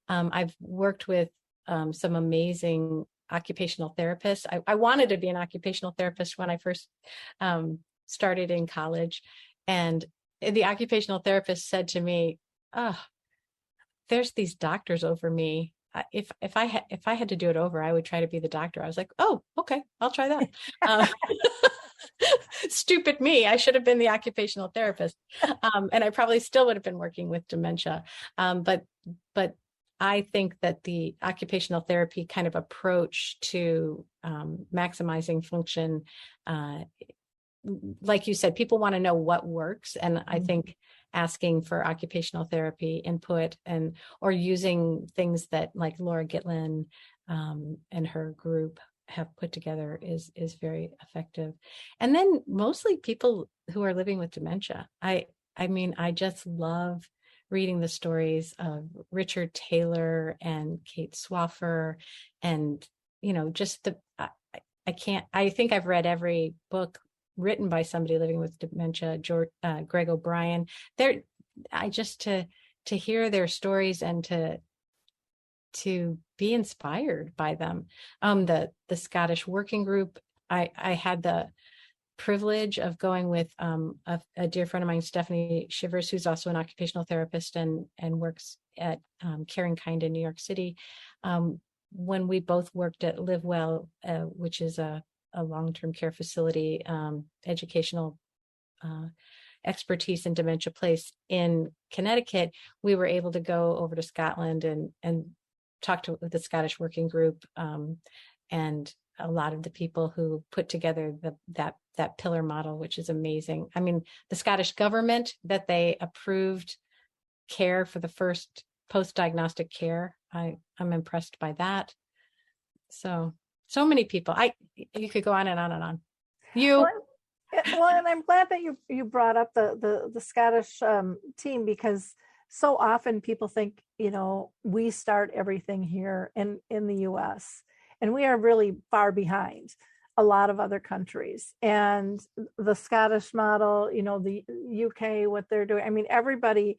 I've worked with some amazing occupational therapists. I wanted to be an occupational therapist when I first started in college, and the occupational therapist said to me, "Oh, there's these doctors over me. If I had to do it over, I would try to be the doctor." I was like, "Oh, okay, I'll try that." Stupid me. I should have been the occupational therapist. And I probably still would have been working with dementia. But I think that the occupational therapy kind of approach to maximizing function, like you said, people want to know what works. And I think asking for occupational therapy input or using things that like Laura Gitlin and her group have put together is very effective. And then mostly people who are living with dementia. I mean, I just love reading the stories of Richard Taylor and Kate Swaffer, and just I think I've read every book written by somebody living with dementia. Greg O'Brien. To hear their stories and to be inspired by them. The Scottish Working Group. I had the privilege of going with a dear friend of mine, Stephanie Shivers, who's also an occupational therapist and works at Caring Kind in New York City. When we both worked at Live Well, which is a long-term care facility, educational expertise in dementia place in Connecticut, we were able to go over to Scotland and talk to the Scottish Working Group, and a lot of the people who put together that pillar model, which is amazing. I mean, the Scottish government, that they approved care for the first post-diagnostic care. I'm impressed by that. So many people. You could go on and on and on. Well, and I'm glad that you brought up the Scottish team, because so often people think, we start everything here in the US, and we are really far behind a lot of other countries. And the Scottish model, the UK, what they're doing. I mean, everybody,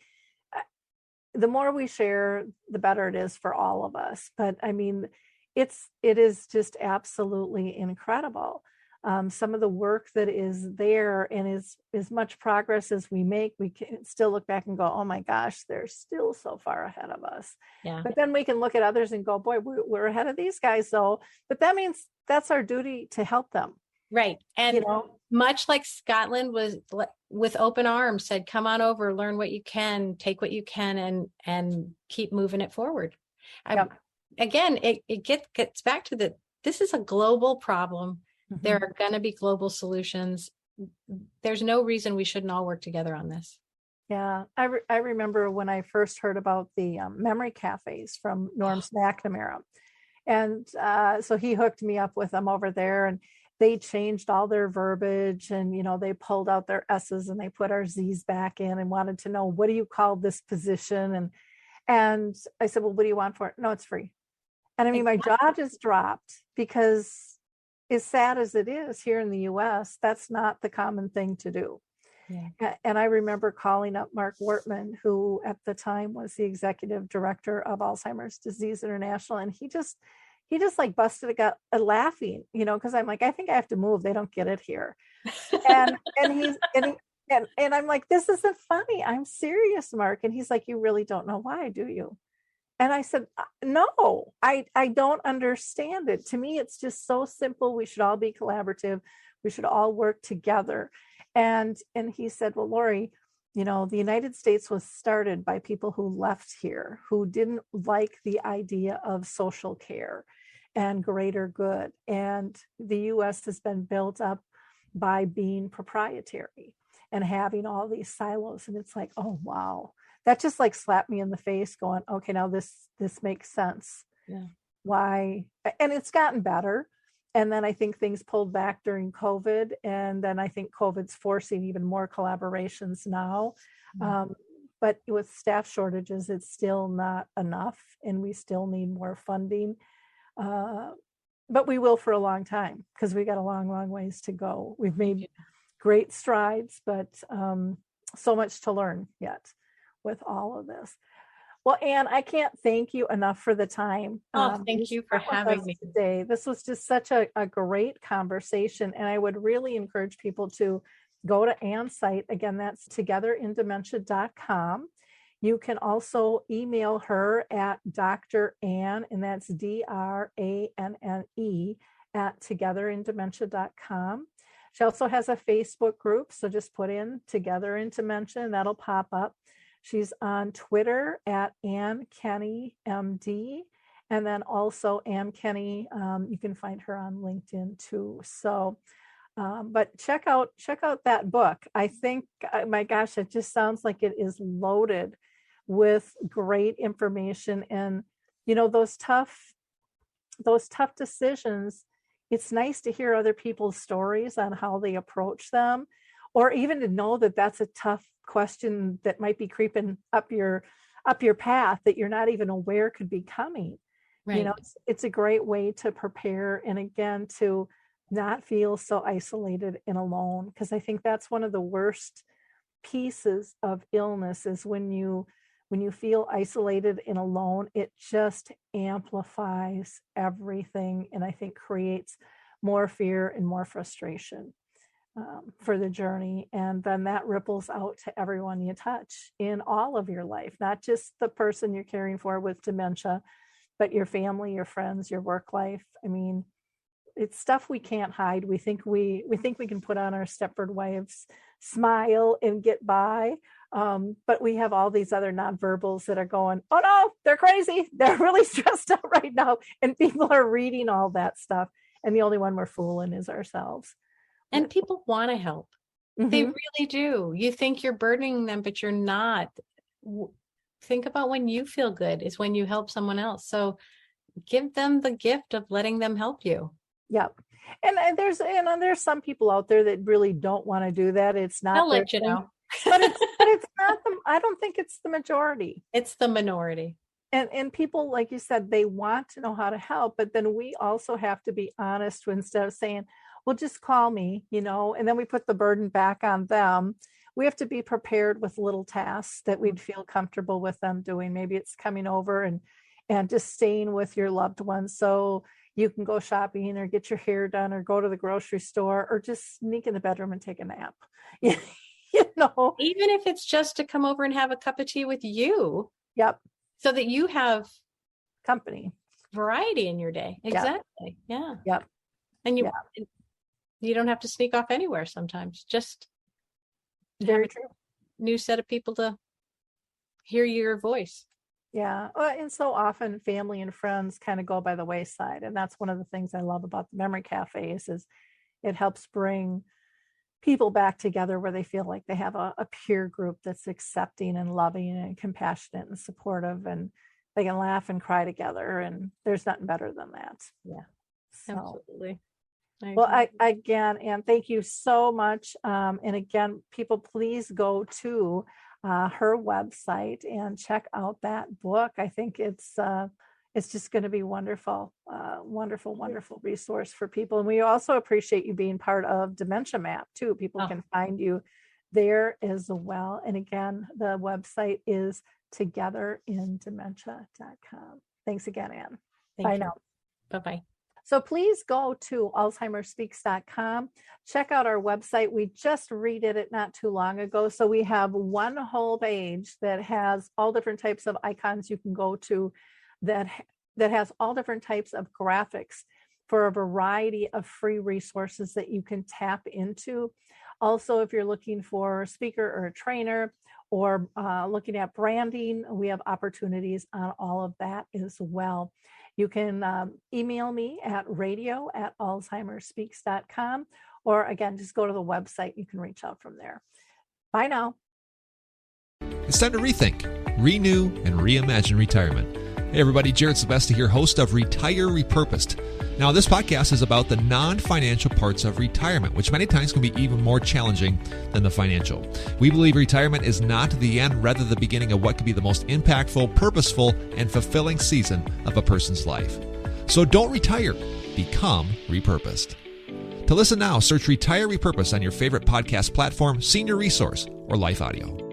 the more we share, the better it is for all of us. But I mean, it is just absolutely incredible. Some of the work that is there, and as much progress as we make, we can still look back and go, oh my gosh, they're still so far ahead of us. Yeah. But then we can look at others and go, boy, we're ahead of these guys though. But that means that's our duty to help them. Right. And much like Scotland was with open arms, said, come on over, learn what you can, take what you can, and keep moving it forward. Yep. Again, it gets back to this is a global problem. Mm-hmm. There are going to be global solutions. There's no reason we shouldn't all work together on this. Yeah. I remember when I first heard about the memory cafes from Norm McNamara. And so he hooked me up with them over there, and they changed all their verbiage, and, they pulled out their S's and they put our Z's back in and wanted to know, what do you call this position? And I said, well, what do you want for it? No, it's free. And I mean, my jaw just dropped, because as sad as it is here in the US, that's not the common thing to do. Yeah. And I remember calling up Mark Wortman, who at the time was the executive director of Alzheimer's Disease International. And he just like busted a gut laughing, because I'm like, I think I have to move. They don't get it here. And I'm like, this isn't funny. I'm serious, Mark. And he's like, you really don't know why, do you? And I said, no, I don't understand it. To me, it's just so simple. We should all be collaborative. We should all work together. And he said, well, Lori, the United States was started by people who left here, who didn't like the idea of social care and greater good. And the US has been built up by being proprietary and having all these silos. And it's like, oh, wow. That just like slapped me in the face, going, okay, now this makes sense. Yeah. Why? And it's gotten better. And then I think things pulled back during COVID. And then I think COVID's forcing even more collaborations now. Mm-hmm. But with staff shortages, it's still not enough. And we still need more funding. But we will for a long time, because we got a long, long ways to go. We've made great strides, but so much to learn yet with all of this. Well, Anne, I can't thank you enough for the time. Thank you for having me today. This was just such a great conversation. And I would really encourage people to go to Anne's site. Again, that's together-in-dementia.com. You can also email her at Dr. Anne, and that's DRANNE at together-in-dementia.com. She also has a Facebook group. So just put in Together in Dementia and that'll pop up. She's on Twitter at Ann Kenny MD, and then also Ann Kenny. You can find her on LinkedIn too. So, but check out that book. I think, my gosh, it just sounds like it is loaded with great information. And those tough decisions. It's nice to hear other people's stories on how they approach them, or even to know that that's a tough question that might be creeping up your path that you're not even aware could be coming. Right. It's a great way to prepare, and again, to not feel so isolated and alone, because I think that's one of the worst pieces of illness is when you feel isolated and alone. It just amplifies everything, and I think creates more fear and more frustration for the journey. And then that ripples out to everyone you touch in all of your life, not just the person you're caring for with dementia, but your family, your friends, your work life. I mean, it's stuff we can't hide. We think we can put on our Stepford Wives smile and get by. But we have all these other nonverbals that are going, oh no, they're crazy. They're really stressed out right now. And people are reading all that stuff. And the only one we're fooling is ourselves. And people want to help. Mm-hmm. They really do. You think you're burdening them, but you're not. Think about when you feel good is when you help someone else. So give them the gift of letting them help you. Yep. And there's some people out there that really don't want to do that. It's not. I'll let you know. But it's not I don't think it's the majority. It's the minority. And people, like you said, they want to know how to help, but then we also have to be honest instead of saying, well, just call me, and then we put the burden back on them. We have to be prepared with little tasks that we'd feel comfortable with them doing. Maybe it's coming over and just staying with your loved ones so you can go shopping or get your hair done or go to the grocery store or just sneak in the bedroom and take a nap. Even if it's just to come over and have a cup of tea with you. Yep. So that you have company, variety in your day. Exactly. Yeah. Yep. And you don't have to sneak off anywhere sometimes. Just very true. New set of people to hear your voice. Yeah. And so often family and friends kind of go by the wayside. And that's one of the things I love about the memory cafes is it helps bring people back together where they feel like they have a peer group that's accepting and loving and compassionate and supportive, and they can laugh and cry together. And there's nothing better than that. Yeah, so, absolutely. Anne, thank you so much. And again, people, please go to her website and check out that book. I think it's just going to be wonderful, wonderful resource for people. And we also appreciate you being part of Dementia Map too. People can find you there as well. And again, the website is togetherindementia.com. Thanks again, Anne. Bye now. Bye-bye. So please go to alzheimerspeaks.com. Check out our website. We just redid it not too long ago. So we have one whole page that has all different types of icons you can go to that has all different types of graphics for a variety of free resources that you can tap into. Also, if you're looking for a speaker or a trainer or looking at branding, we have opportunities on all of that as well. You can email me at radio@alzheimerspeaks.com, or again, just go to the website. You can reach out from there. Bye now. It's time to rethink, renew, and reimagine retirement. Hey everybody, Jared Sebesta here, host of Retire Repurposed. Now this podcast is about the non-financial parts of retirement, which many times can be even more challenging than the financial. We believe retirement is not the end, rather the beginning of what could be the most impactful, purposeful, and fulfilling season of a person's life. So don't retire, become repurposed. To listen now, search Retire Repurposed on your favorite podcast platform, Senior Resource, or Life Audio.